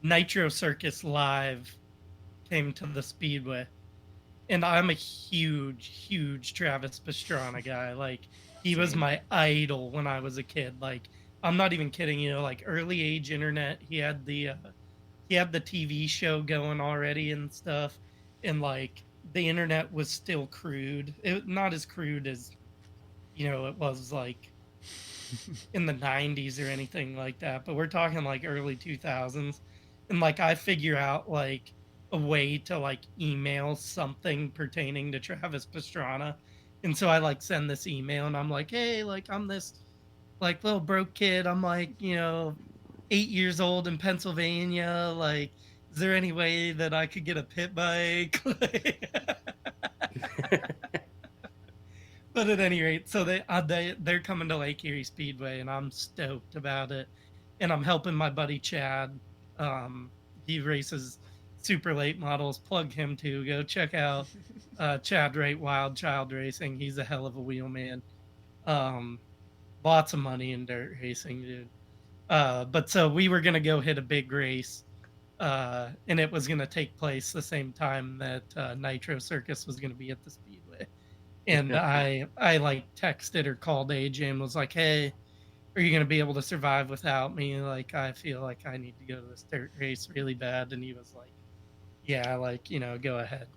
Nitro Circus Live came to the speedway, and I'm a huge Travis Pastrana guy. Like, he was my idol when I was a kid. Like, I'm not even kidding. Like, early age internet. He had the TV show going already and stuff, and like the internet was still crude. Not as crude as it was like in the 90s or anything like that, but we're talking like early 2000s. And like I figure out like a way to like email something pertaining to Travis Pastrana, And so I like send this email and I'm like, hey, like I'm this like little broke kid. I'm like, 8 years old in Pennsylvania. Like, is there any way that I could get a pit bike? But at any rate, so they're coming to Lake Erie Speedway, and I'm stoked about it. And I'm helping my buddy Chad. He races super late models. Plug him too. Go check out Chad Rate Wild Child Racing. He's a hell of a wheelman. Um, Lots of money in dirt racing, dude. But so we were gonna go hit a big race, and it was gonna take place the same time that Nitro Circus was gonna be at the speedway. And I like texted or called AJ and was like, "Hey, are you gonna be able to survive without me? Like, I feel like I need to go to this dirt race really bad." And he was like, "Yeah, like go ahead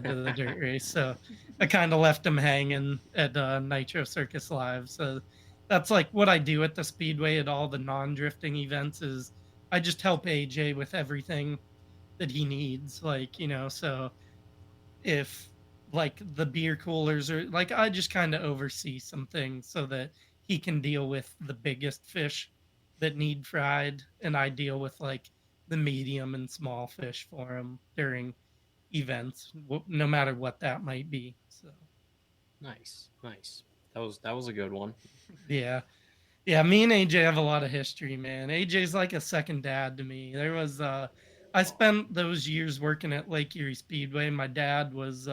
to the dirt race." So I kind of left him hanging at Nitro Circus Live. So that's like what I do at the speedway at all the non-drifting events is I just help AJ with everything that he needs. Like, so if like the beer coolers or like I just kind of oversee some things so that he can deal with the biggest fish that need fried and I deal with like the medium and small fish for him during events no matter what that might be. So Nice, nice. That was a good one. yeah. Yeah, me and AJ have a lot of history, man. AJ's like a second dad to me. I spent those years working at Lake Erie Speedway and my dad was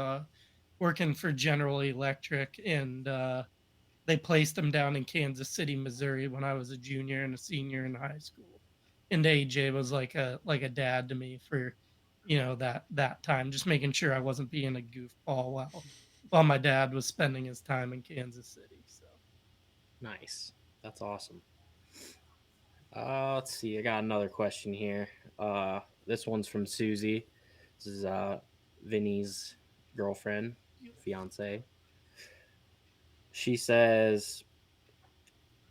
working for General Electric and they placed him down in Kansas City, Missouri when I was a junior and a senior in high school. And AJ was like a dad to me for that time, just making sure I wasn't being a goofball while my dad was spending his time in Kansas City. So Nice. That's awesome. Let's see. I got another question here. This one's from Susie. This is Vinny's girlfriend, fiance. She says,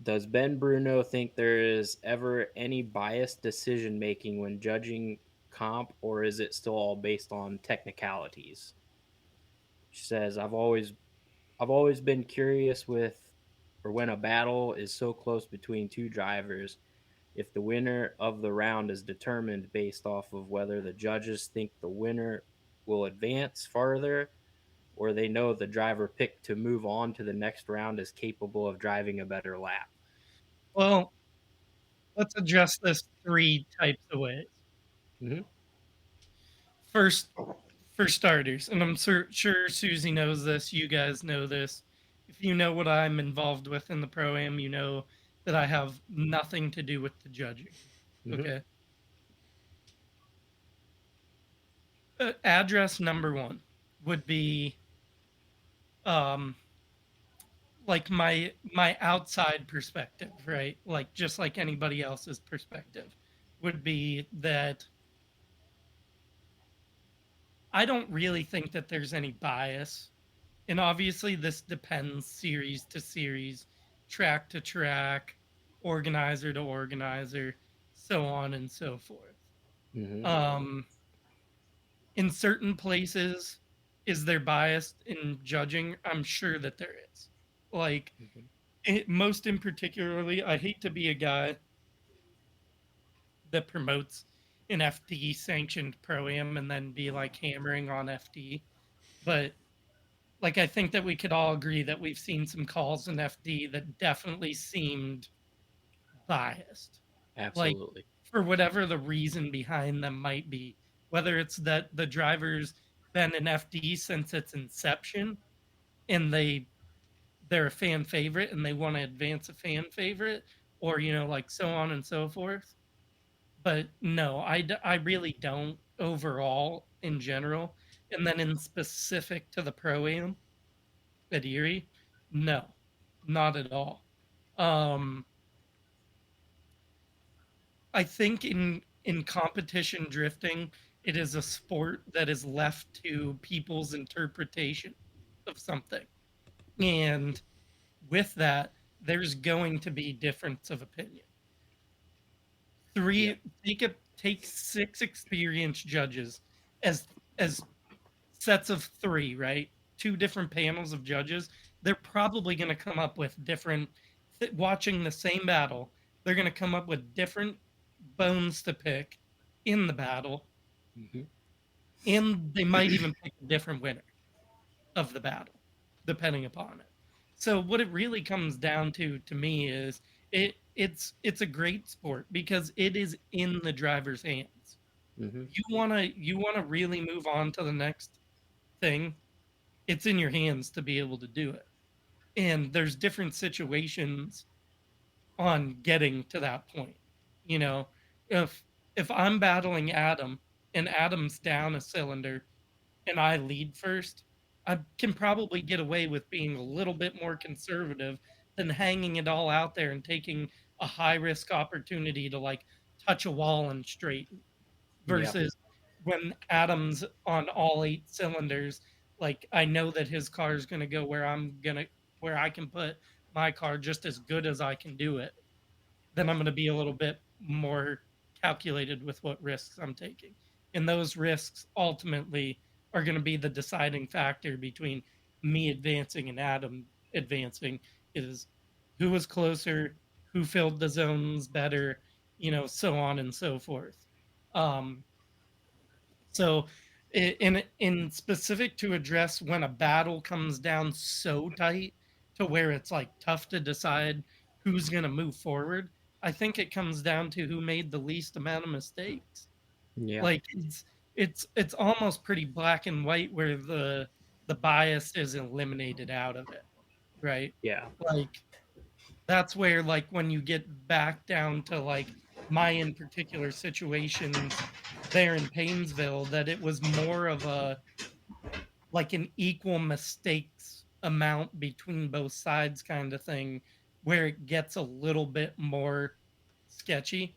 "Does Ben Bruno think there is ever any biased decision making when judging comp, or is it still all based on technicalities?" She says, "I've always been curious with, or when a battle is so close between two drivers, if the winner of the round is determined based off of whether the judges think the winner will advance farther, or they know the driver picked to move on to the next round is capable of driving a better lap." well, let's address this three types of ways. Mm-hmm. First, for starters, and I'm sure Susie knows this, you guys know this. If you know what I'm involved with in the pro am, you know that I have nothing to do with the judging. Mm-hmm. Okay. Address number one would be um, like my outside perspective, right? Like just like anybody else's perspective would be that I don't really think that there's any bias. And obviously, this depends series to series, track to track, organizer to organizer, so on and so forth. Mm-hmm. Um, in certain places, is there bias in judging? I'm sure that there is. Like, Mm-hmm. most in particularly, I hate to be a guy that promotes an FD sanctioned pro am and then be like hammering on FD. But like I think that we could all agree that we've seen some calls in FD that definitely seemed biased. Like Absolutely. for whatever the reason behind them might be, whether it's that the driver's been in FD since its inception and they're a fan favorite and they want to advance a fan favorite or like so on and so forth. But no, I really don't overall in general. And then in specific to the pro am, at Erie? No, not at all. Um, I think in competition drifting, it is a sport that is left to people's interpretation of something, and with that, there's going to be difference of opinion. Yep. Take six experienced judges as as sets of three, right? two different panels of judges, they're probably going to come up with different, watching the same battle, they're going to come up with different bones to pick in the battle, Hmm. and they might even pick a different winner of the battle, depending upon it. So what it really comes down to me is it's a great sport because it is in the driver's hands. Hmm. You wanna really move on to the next thing, it's in your hands to be able to do it. And there's different situations on getting to that point. You know, if if I'm battling Adam and Adam's down a cylinder and I lead first, I can probably get away with being a little bit more conservative than hanging it all out there and taking a high risk opportunity to like touch a wall and straighten Yeah. versus when Adam's on all eight cylinders, like I know that his car is going to go where I can put my car just as good as I can do it, then I'm going to be a little bit more calculated with what risks I'm taking. And those risks ultimately are going to be the deciding factor between me advancing and Adam advancing is who was closer, who filled the zones better, so on and so forth. Um, so in specific to address when a battle comes down so tight to where it's like tough to decide who's going to move forward, I think it comes down to who made the least amount of mistakes. Yeah. Like it's almost pretty black and white where the bias is eliminated out of it, right? Yeah. Like that's where like when you get back down to like my in particular situations there in Painesville, that it was more of a like an equal mistakes amount between both sides kind of thing where it gets a little bit more sketchy.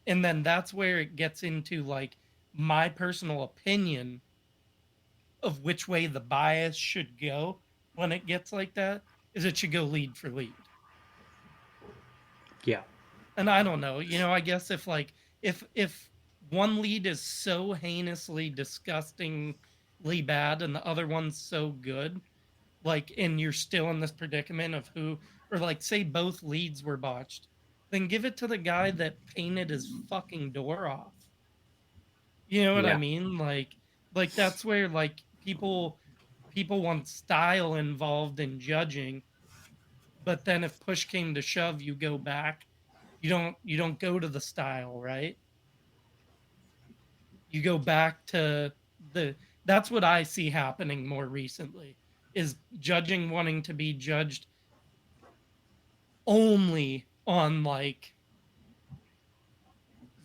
And then that's where it gets into like my personal opinion of which way the bias should go when it gets like that is it should go lead for lead. Yeah. And I don't know, I guess if like if one lead is so heinously disgustingly bad and the other one's so good, like and you're still in this predicament of who, or like say both leads were botched, then give it to the guy that painted his fucking door off. You know what I Yeah. mean? Like that's where like people want style involved in judging, but then if push came to shove, you go back. You don't go to the style, right? You go back to the that's what I see happening more recently is judging wanting to be judged only on like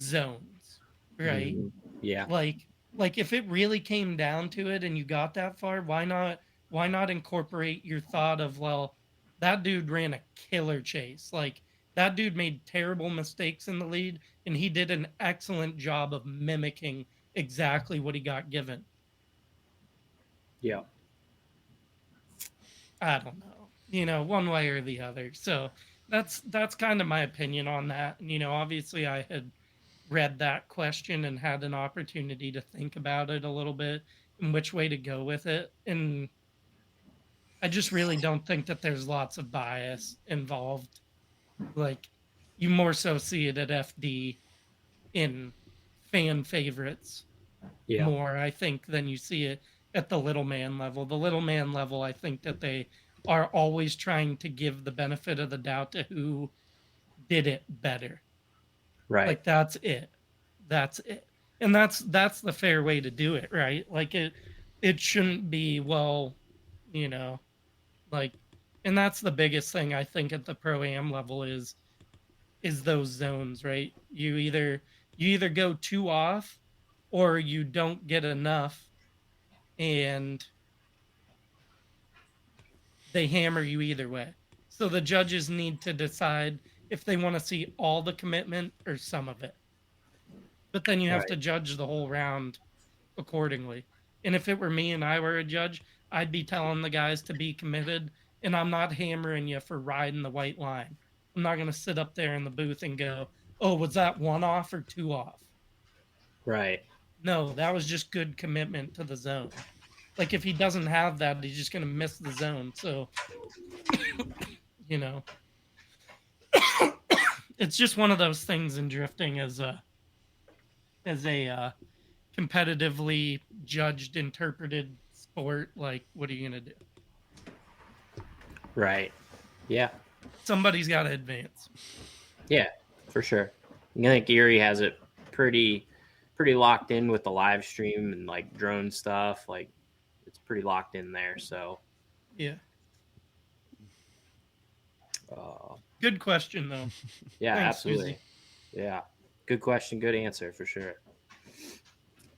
zones, right? Hmm. Yeah. Like if it really came down to it and you got that far, why not incorporate your thought of, well, that dude ran a killer chase. Like that dude made terrible mistakes in the lead and he did an excellent job of mimicking exactly what he got given. Yeah. I don't know. One way or the other. So that's kind of my opinion on that. And obviously I had read that question and had an opportunity to think about it a little bit and which way to go with it. And I just really don't think that there's lots of bias involved. Like, you more so see it at FD in fan favorites Yeah. more, I think, than you see it at the little man level. The little man level, I think that they are always trying to give the benefit of the doubt to who did it better. Right. Like that's it. That's it. And that's the fair way to do it, right? Like it shouldn't be, well, you know, like and that's the biggest thing I think at the pro am level is those zones, right? You either go too off or you don't get enough and they hammer you either way. So the judges need to decide if they want to see all the commitment or some of it. But then you have to Right. judge the whole round accordingly. And if it were me and I were a judge, I'd be telling the guys to be committed, and I'm not hammering you for riding the white line. I'm not going to sit up there in the booth and go, "Oh, was that one off or two off?" Right. No, that was just good commitment to the zone. Like if he doesn't have that, he's just gonna miss the zone. So you know, it's just one of those things in drifting as a competitively judged, interpreted sport. Like, what are you gonna do? Right. Yeah. Somebody's got to advance. Yeah, for sure. I think Erie has it pretty pretty locked in with the live stream and like drone stuff. Like it's pretty locked in there. So Yeah. uh, Good question though. yeah, Thanks, Susie. absolutely. Yeah. Good question, good answer for sure.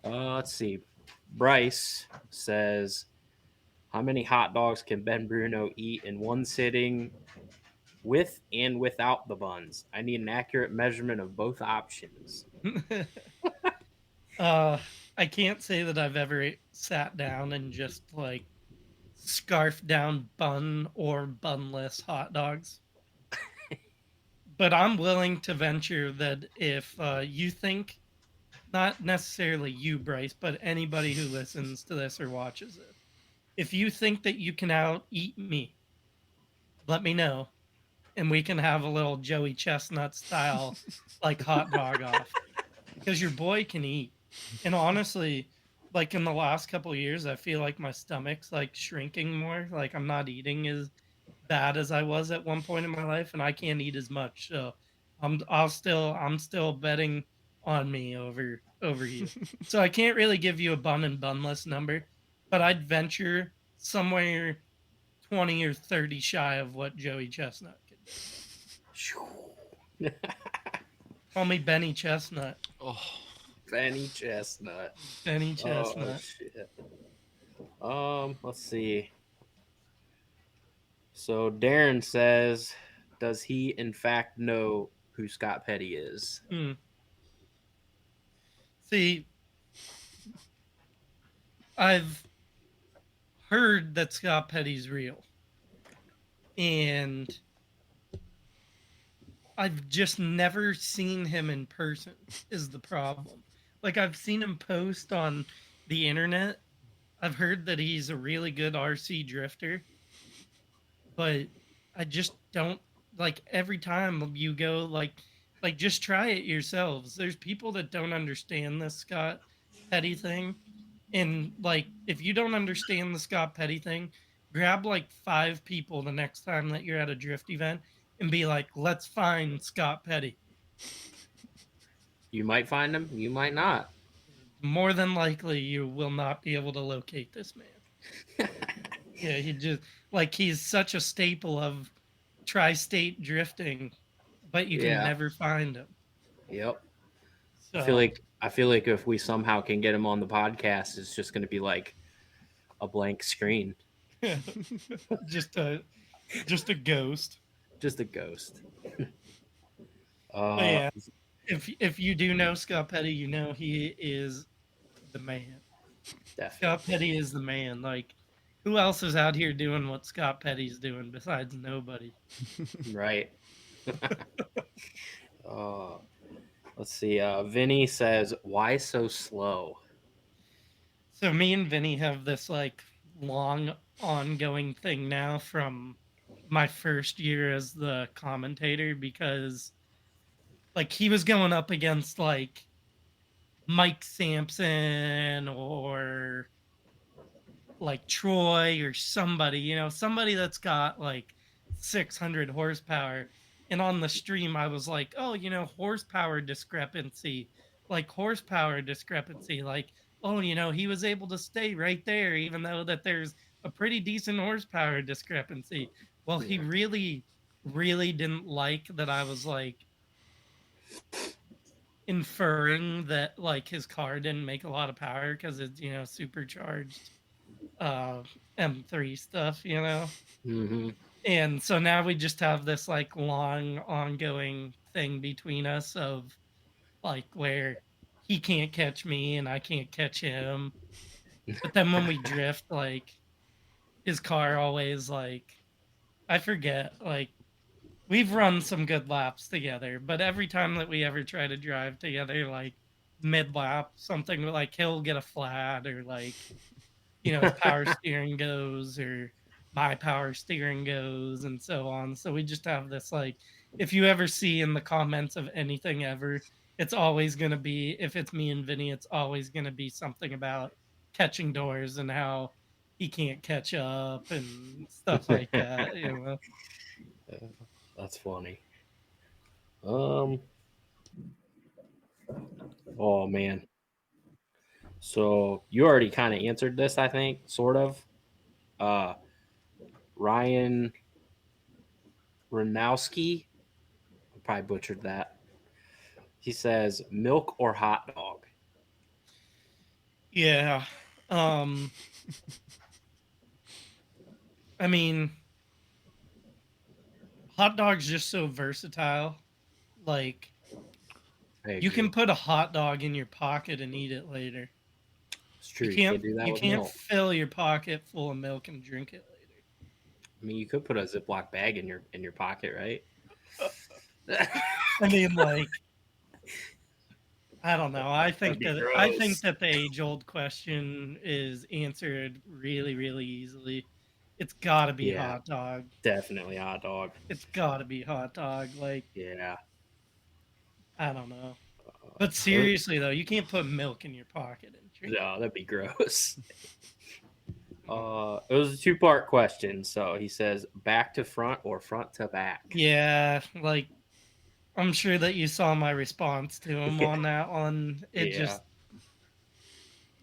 Let's see. Bryce says, how many hot dogs can Ben Bruno eat in one sitting with and without the buns? I need an accurate measurement of both options. uh, I can't say that I've ever sat down and just like scarfed down bun or bunless hot dogs. But I'm willing to venture that if you think, not necessarily you, Bryce, but anybody who listens to this or watches it, if you think that you can out eat me, let me know, and we can have a little Joey Chestnut style like hot dog off because your boy can eat. And honestly, like in the last couple of years, I feel like my stomach's like shrinking more. Like I'm not eating as bad as I was at one point in my life, and I can't eat as much. So I'm still betting on me over you. So I can't really give you a bun and bunless number, but I'd venture somewhere 20 or 30 shy of what Joey Chestnut could do. Call me Benny Chestnut. Oh, Benny Chestnut. Benny Oh Chestnut. shit. Let's see. So Darren says, does he in fact know who Scott Petty is? Hmm. See, I've heard that Scott Petty's real, and I've just never seen him in person, is the problem. Like, I've seen him post on the internet. I've heard that he's a really good RC drifter, but I just don't like every time you go like just try it yourselves. There's people that don't understand this Scott Petty thing. And like if you don't understand the Scott Petty thing, grab like 5 people the next time that you're at a drift event and be like, let's find Scott Petty. You might find him, you might not. More than likely you will not be able to locate this man. Yeah, he just like he's such a staple of tri-state drifting, but you can Yeah. never find him. Yep. So I feel like if we somehow can get him on the podcast, it's just going to be like a blank screen, just a just a ghost. just a ghost. But uh, yeah, if you do know Scott Petty, you know he is the man. Scott definitely. Petty is the man. Like who else is out here doing what Scott Petty's doing besides nobody? Right. uh, let's see. Vinny says, why so slow? So me and Vinny have this like long ongoing thing now from my first year as the commentator because like he was going up against like Mike Sampson or like Troy or somebody, somebody that's got like 600 horsepower. And on the stream, I was like, oh, horsepower discrepancy, like horsepower discrepancy. Like, oh, he was able to stay right there, even though that there's a pretty decent horsepower discrepancy. Well, he Yeah. really, really didn't like that I was like inferring that like his car didn't make a lot of power because it's, supercharged uh M3 stuff. Mm-hmm. And so now we just have this like long ongoing thing between us of like where he can't catch me and I can't catch him. But then when we drift, like his car always like I forget, like we've run some good laps together, but every time that we ever try to drive together, like mid lap, something like he'll get a flat or like his power steering goes or my power steering goes and so on. So we just have this like if you ever see in the comments of anything ever, it's always going to be if it's me and Vinny, it's always going to be something about catching doors and how he can't catch up and stuff like that. That's funny. Um. Oh man. So you already kind of answered this, I think, sort of. Uh, Ryan Ranowski, I probably butchered that. He says milk or hot dog. Yeah. Um I mean, hot dog's just so versatile. Like I you can agree. put a hot dog in your pocket and eat it later. It's You true. You can't can't do that you with can't milk. fill your pocket full of milk and drink it I mean, you could put a Ziploc bag in your pocket, right? later. I mean, like, I don't know. That'd be I gross. think that the age old question is answered really, really easily. It's gotta be Yeah, hot dog. definitely hot dog. It's gotta be hot dog. Like, Yeah. I don't know. But Uh, seriously though, you can't put milk in your pocket and drink it. no, that'd be gross. Come on. It was a two-part question. So he says back to front or front to back. Yeah, like I'm sure that you saw my response to him Yeah. on that one. It Yeah. just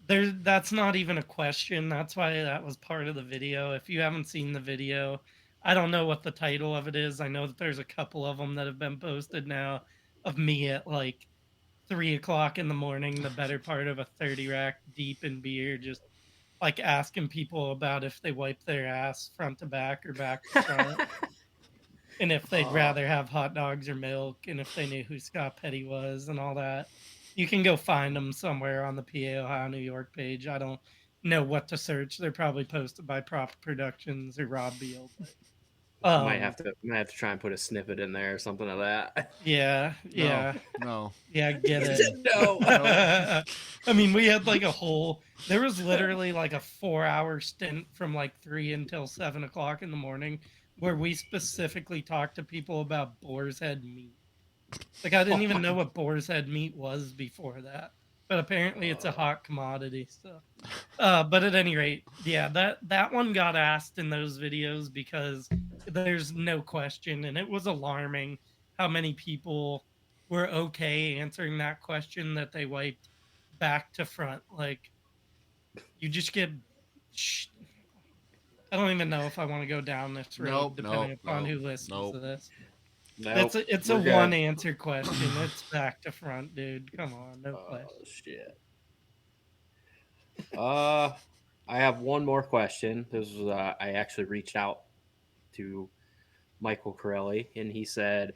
that's not even a question. That's why that was part of the video. If you haven't seen the video, I don't know what the title of it is. I know that there's a couple of them that have been posted now of me at like 3 o'clock in the morning, the better part of a 30 rack deep in beer, just like asking people about if they wipe their ass front to back or back to front, and if they'd uh, rather have hot dogs or milk, and if they knew who Scott Petty was and all that. You can go find them somewhere on the PA Ohio New York page. I don't know what to search. They're probably posted by Prop Productions or Rob Beal, but might have to try and put a snippet in there or something like that. yeah, No, yeah. no. Yeah, get He it. said no. I mean, we had like a whole. There was literally like a 4 hour stint from like 3 until 7 o'clock in the morning where we specifically talked to people about boar's head meat. Like I didn't Oh even my. know what boar's head meat was before that, but apparently it's a Uh, hot commodity. So, but at any rate, yeah, that one got asked in those videos because there's no question, and it was alarming how many people were okay answering that question that they wiped back to front. Like you just get. I don't even know if I want to go down this road, Nope, depending nope, upon nope, who listens nope. to this. nope. It's a We're one good. answer question. It's back to front, dude. Come on, no Oh question. shit. Uh, I have one more question. This was I actually reached out to Michael Corelli, and he said,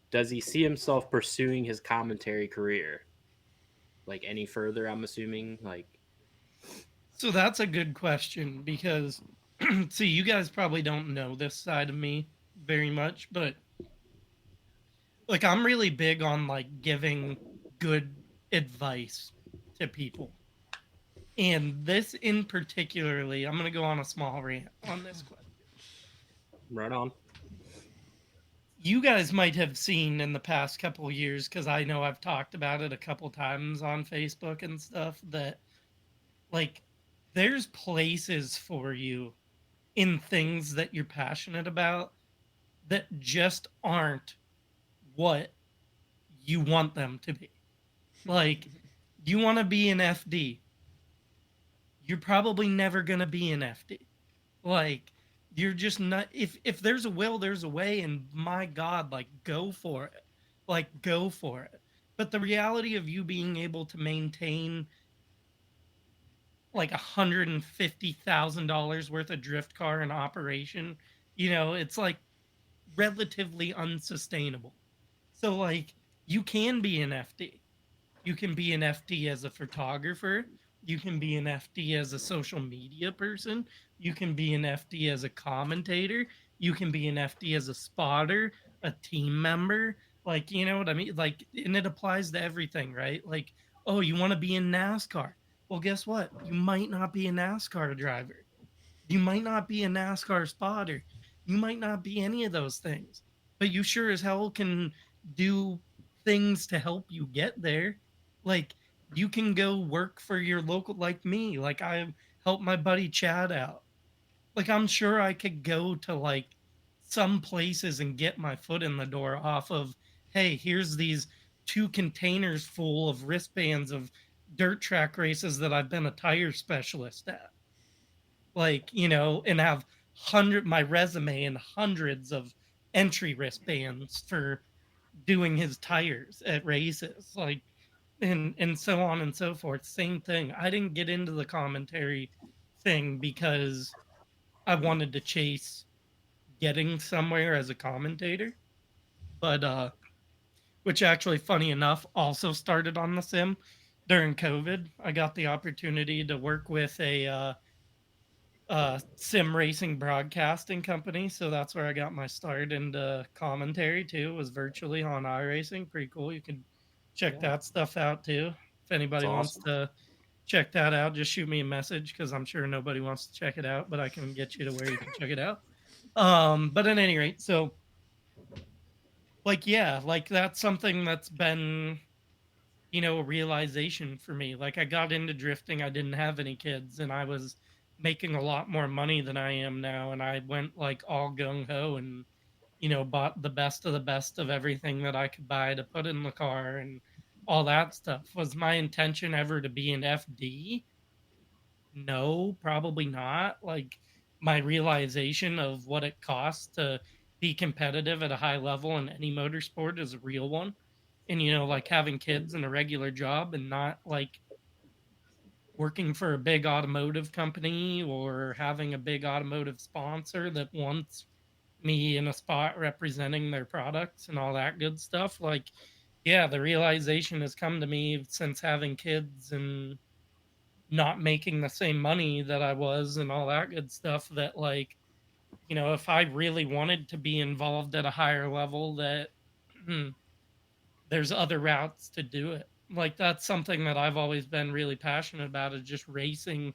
"Does he see himself pursuing his commentary career like any further?" I'm assuming like. So that's a good question because see, you guys probably don't know this side of me very much, but like I'm really big on like giving good advice to people. And this in particularly, I'm going to go on a small rant on this question. Right on. You guys might have seen in the past couple of years because I know I've talked about it a couple times on Facebook and stuff that like there's places for you in things that you're passionate about that just aren't what you want them to be. Like you want to be an FD, you're probably never going to be an FD. Like you're just not if there's a will, there's a way, and my god, like go for it. Like go for it. But the reality of you being able to maintain like $150,000 worth of drift car in operation, it's like relatively unsustainable. So like you can be an FD. You can be an FD as a photographer. You can be an FD as a social media person. You can be an FD as a commentator. You can be an FD as a spotter, a team member. Like, you know what I mean? Like, and it applies to everything, right? Like, oh, you want to be in NASCAR? Well, guess what? You might not be a NASCAR driver. You might not be a NASCAR spotter. You might not be any of those things, but you sure as hell can do things to help you get there. Like, you can go work for your local, like me. Like, I helped my buddy Chad out. Like, I'm sure I could go to like some places and get my foot in the door off of, hey, here's these 2 containers full of wristbands of dirt track races that I've been a tire specialist at, like, and have my resume and hundreds of entry wristbands for doing his tires at races, like, and so on and so forth. Same thing. I didn't get into the commentary thing because I wanted to chase getting somewhere as a commentator, but which actually, funny enough, also started on the sim during COVID. I got the opportunity to work with a sim racing broadcasting company, so that's where I got my start into commentary too. Was virtually on iRacing. Pretty cool. You can check Yeah, that stuff out too. If it's anybody wants awesome. to check that out, just shoot me a message because I'm sure nobody wants to check it out, but I can get you to where you can check it out. But at any rate, so like, yeah, like that's something that's been, a realization for me. Like, I got into drifting, I didn't have any kids, and I was making a lot more money than I am now. And I went like all gung ho and, bought the best of everything that I could buy to put in the car and all that stuff. Was my intention ever to be an FD? No, probably not. Like, my realization of what it costs to be competitive at a high level in any motorsport is a real one. And, like having kids and a regular job and not like working for a big automotive company or having a big automotive sponsor that wants me in a spot representing their products and all that good stuff. Like, yeah, the realization has come to me since having kids and not making the same money that I was and all that good stuff, that like, if I really wanted to be involved at a higher level, that there's other routes to do it. Like, that's something that I've always been really passionate about, is just racing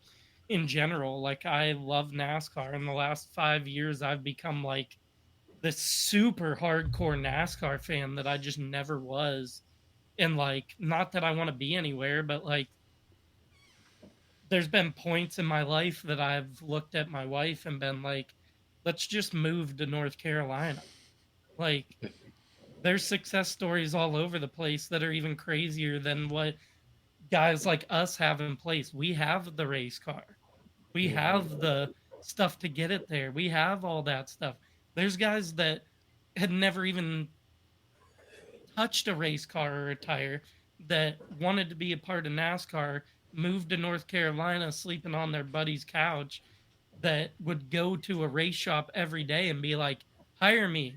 in general. Like, I love NASCAR. In the last 5 years, I've become like this super hardcore NASCAR fan that I just never was. And like, not that I want to be anywhere, but like, there's been points in my life that I've looked at my wife and been like, let's just move to North Carolina. Like, there's success stories all over the place that are even crazier than what guys like us have in place. We have the race car, we have Hmm. the stuff to get it there, we have all that stuff. There's guys that had never even touched a race car or a tire that wanted to be a part of NASCAR, moved to North Carolina, sleeping on their buddy's couch, that would go to a race shop every day and be like, hire me,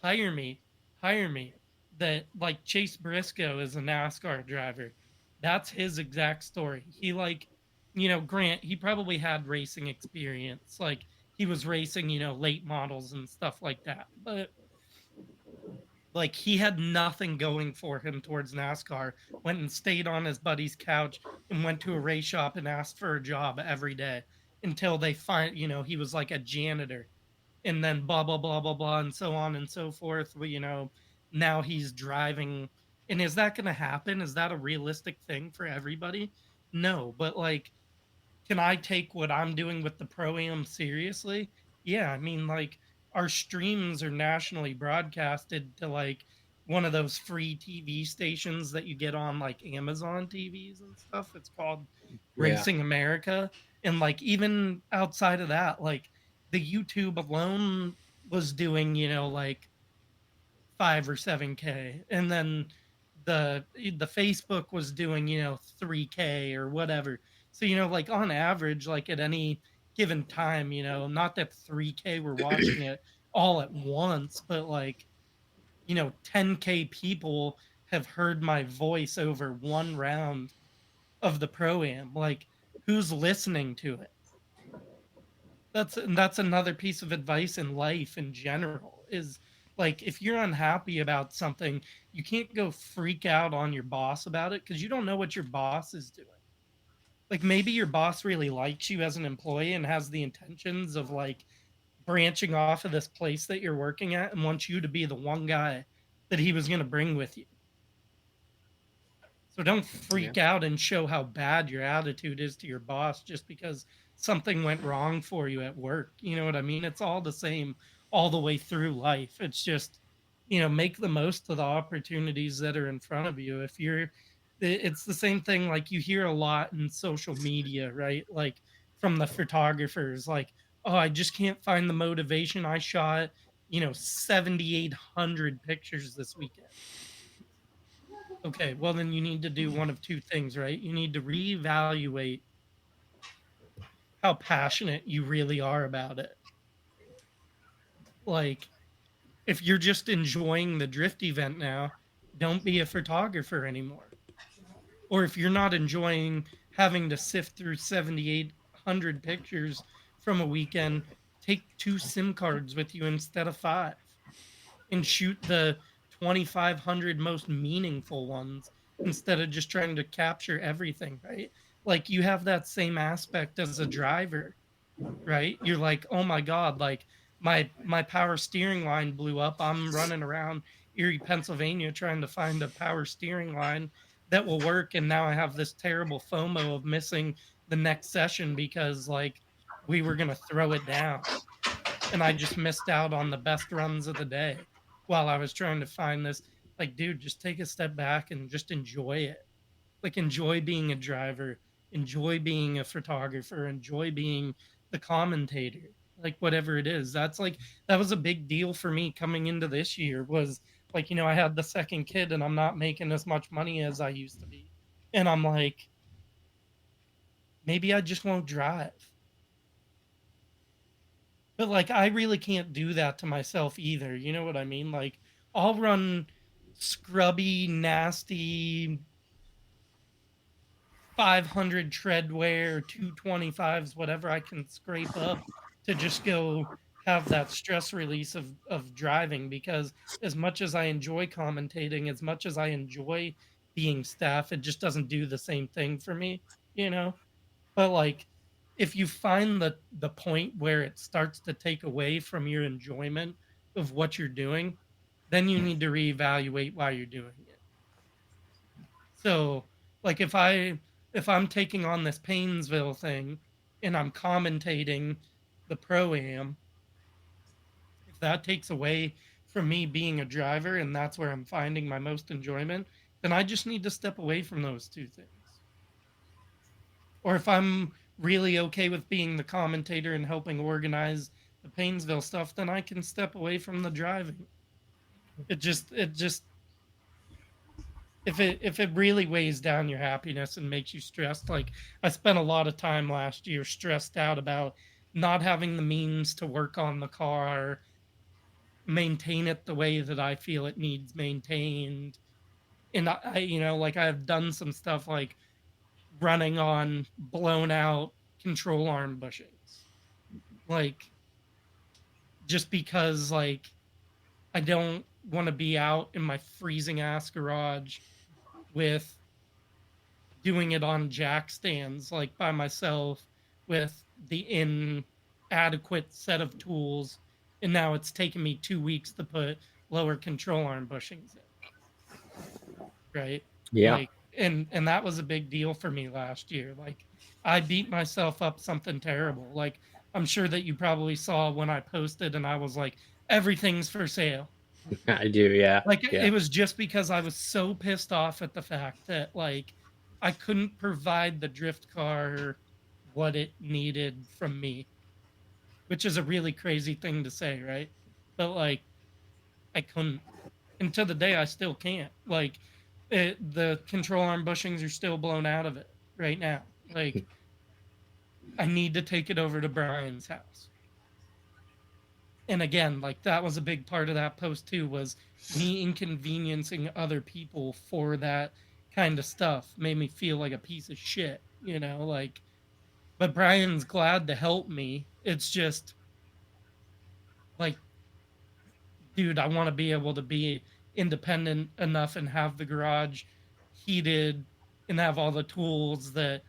hire me, hire me. That, like, Chase Briscoe is a NASCAR driver. That's his exact story. He, like, Grant, he probably had racing experience. Like, he was racing, late models and stuff like that. But like, he had nothing going for him towards NASCAR. Went and stayed on his buddy's couch and went to a race shop and asked for a job every day until they find, he was like a janitor, and then blah blah blah blah blah and so on and so forth. Well, now he's driving. And is that going to happen? Is that a realistic thing for everybody? No, but like, can I take what I'm doing with the pro am seriously? Yeah, I mean, like, our streams are nationally broadcasted to like one of those free TV stations that you get on like Amazon TVs and stuff. It's called Yeah. Racing America. And like, even outside of that, like, the YouTube alone was doing, like 5 or 7K, and then the Facebook was doing, 3K or whatever. So, like, on average, like, at any given time, not that 3K were watching it all at once, but like, 10K people have heard my voice over one round of the pro am. Like, who's listening to it? That's another piece of advice in life in general, is like, if you're unhappy about something, you can't go freak out on your boss about it because you don't know what your boss is doing. Like maybe your boss really likes you as an employee and has the intentions of like branching off of this place that you're working at and wants you to be the one guy that he was going to bring with you. So don't Yeah. freak out and show how bad your attitude is to your boss just because something went wrong for you at work. You know what I mean? It's all the same all the way through life. It's just, make the most of the opportunities that are in front of you. If you're, it's the same thing like you hear a lot in social media, right? Like from the photographers, like, oh, I just can't find the motivation. I shot, 7,800 pictures this weekend. Okay, well, then you need to do one of two things, right? You need to reevaluate how passionate you really are about it. Like, if you're just enjoying the drift event now, don't be a photographer anymore. Or if you're not enjoying having to sift through 7,800 pictures from a weekend, take two SIM cards with you instead of five and shoot the 2,500 most meaningful ones instead of just trying to capture everything, right? Like you have that same aspect as a driver, right? You're like, "Oh my god, like my power steering line blew up. I'm running around Erie, Pennsylvania trying to find a power steering line that will work and now I have this terrible FOMO of missing the next session because like we were going to throw it down and I just missed out on the best runs of the day while I was trying to find this. Like, dude, just take a step back and just enjoy it. Like, enjoy being a driver, enjoy being a photographer, enjoy being the commentator, like whatever it is. That's like that was a big deal for me coming into this year. Was like, I had the second kid and I'm not making as much money as I used to be, and I'm like, maybe I just won't drive. But like I really can't do that to myself either. You know what I mean? Like I'll run scrubby, nasty 500 treadwear, 225s, whatever I can scrape up to just go have that stress release of driving because as much as I enjoy commentating, as much as I enjoy being staff, it just doesn't do the same thing for me, you know? But like if you find the point where it starts to take away from your enjoyment of what you're doing, then you need to reevaluate why you're doing it. So like if I'm taking on this Painesville thing and I'm commentating the pro am, if that takes away from me being a driver and that's where I'm finding my most enjoyment, then I just need to step away from those two things. Or if I'm really okay with being the commentator and helping organize the Painesville stuff, then I can step away from the driving. It just if it really weighs down your happiness and makes you stressed, like I spent a lot of time last year stressed out about not having the means to work on the car, maintain it the way that I feel it needs maintained. And like I've done some stuff like running on blown out control arm bushings. Like just because like I don't want to be out in my freezing ass garage with doing it on jack stands like by myself with the inadequate set of tools and now it's taken me 2 weeks to put lower control arm bushings in, right? Yeah. Like and that was a big deal for me last year. Like I beat myself up something terrible. Like I'm sure that you probably saw when I posted and I was like everything's for sale. I do. Yeah. Like Yeah. it was just because I was so pissed off at the fact that like I couldn't provide the drift car what it needed from me, which is a really crazy thing to say, right? But like I couldn't. And to the day I still can't. Like the control arm bushings are still blown out of it right now. Like I need to take it over to Brian's house. And again, like that was a big part of that post too, was me inconveniencing other people for that kind of stuff made me feel like a piece of shit, like but Brian's glad to help me. It's just like, dude, I want to be able to be independent enough and have the garage heated and have all the tools that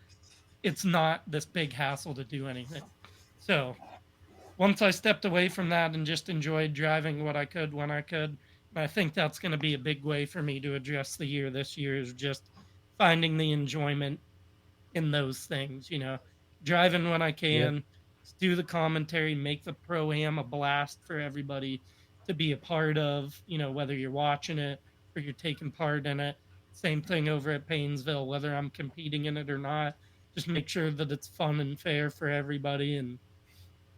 it's not this big hassle to do anything. So once I stepped away from that and just enjoyed driving what I could when I could, and I think that's going to be a big way for me to address the year this year is just finding the enjoyment in those things, driving when I Yeah. can, do the commentary, make the pro am a blast for everybody to be a part of, whether you're watching it or you're taking part in it. Same thing over at Paynesville, whether I'm competing in it or not. Just make sure that it's fun and fair for everybody and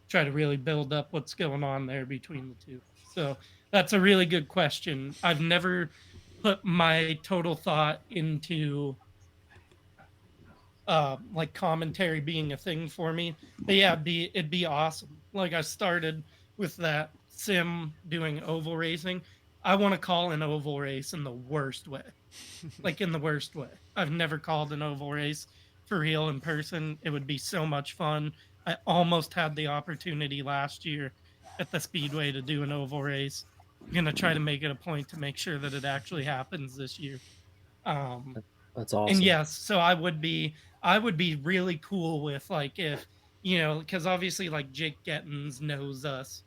try to really build up what's going on there between the two. So that's a really good question. I've never put my total thought into like commentary being a thing for me. But yeah, it'd be awesome. Like I started with that sim doing oval racing. I want to call an oval race in the worst way. Like in the worst way. I've never called an oval race for real in person. It would be so much fun. I almost had the opportunity last year at the Speedway to do an oval race. I'm gonna try to make it a point to make sure that it actually happens this year. Um, That's and awesome. yes, so I would be really cool with like if because obviously like Jake Gettins knows us,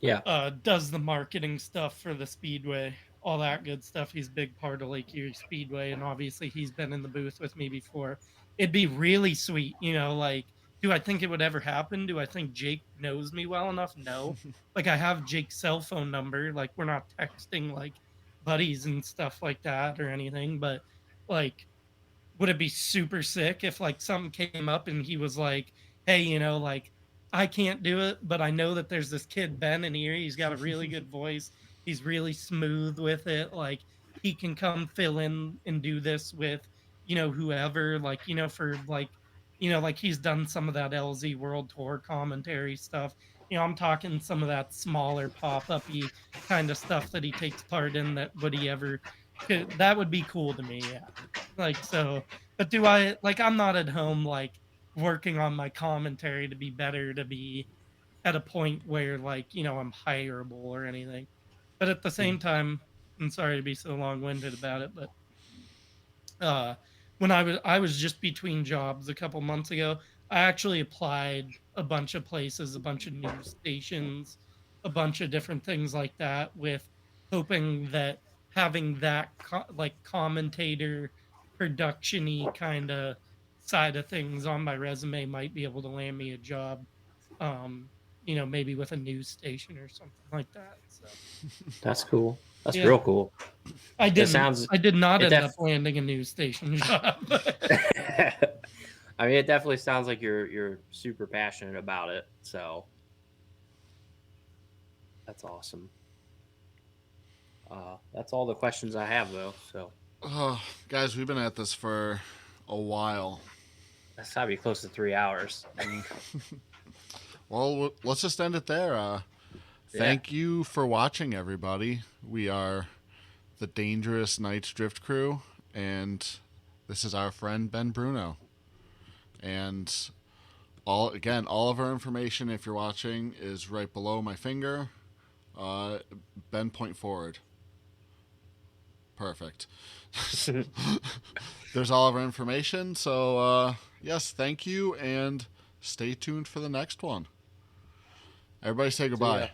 Yeah. does the marketing stuff for the Speedway, all that good stuff. He's a big part of Lake Erie Speedway, and obviously he's been in the booth with me before. It'd be really sweet, like, do I think it would ever happen? Do I think Jake knows me well enough? No. Like, I have Jake's cell phone number. Like, we're not texting like buddies and stuff like that or anything, but like, would it be super sick if like something came up and he was like, hey, like I can't do it, but I know that there's this kid Ben in here. He's got a really good voice. He's really smooth with it. Like he can come fill in and do this with, whoever, like, for like he's done some of that LZ World Tour commentary stuff. I'm talking some of that smaller pop-up-y kind of stuff that he takes part in that would he ever could that would be cool to me, yeah. Like so, but do I like I'm not at home like working on my commentary to be better to be at a point where like, I'm hireable or anything. But at the Mhm. same time, I'm sorry to be so long-winded about it, but uh when I was just between jobs a couple months ago. I actually applied a bunch of places, a bunch of news stations, a bunch of different things like that, with hoping that having that like commentator production-y kind of side of things on my resume might be able to land me a job, um maybe with a news station or something like that. So That's cool. That's yeah, real cool. i It didn't sounds i did not it end def up landing a news station job. I mean, it definitely sounds like you're super passionate about it. So that's awesome. That's all the questions I have, though. So Guys, we've been at this for a while. that's gotta be close to 3 hours. Well, let's just end it there. Yeah. Thank you for watching, everybody. We are the Dangerous Knights Drift Crew, and this is our friend Ben Bruno. And all of our information, if you're watching, is right below my finger. Ben, point forward. Perfect. There's all of our information. So, yes, thank you, and stay tuned for the next one. Everybody say See ya. goodbye.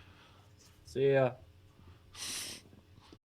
See ya.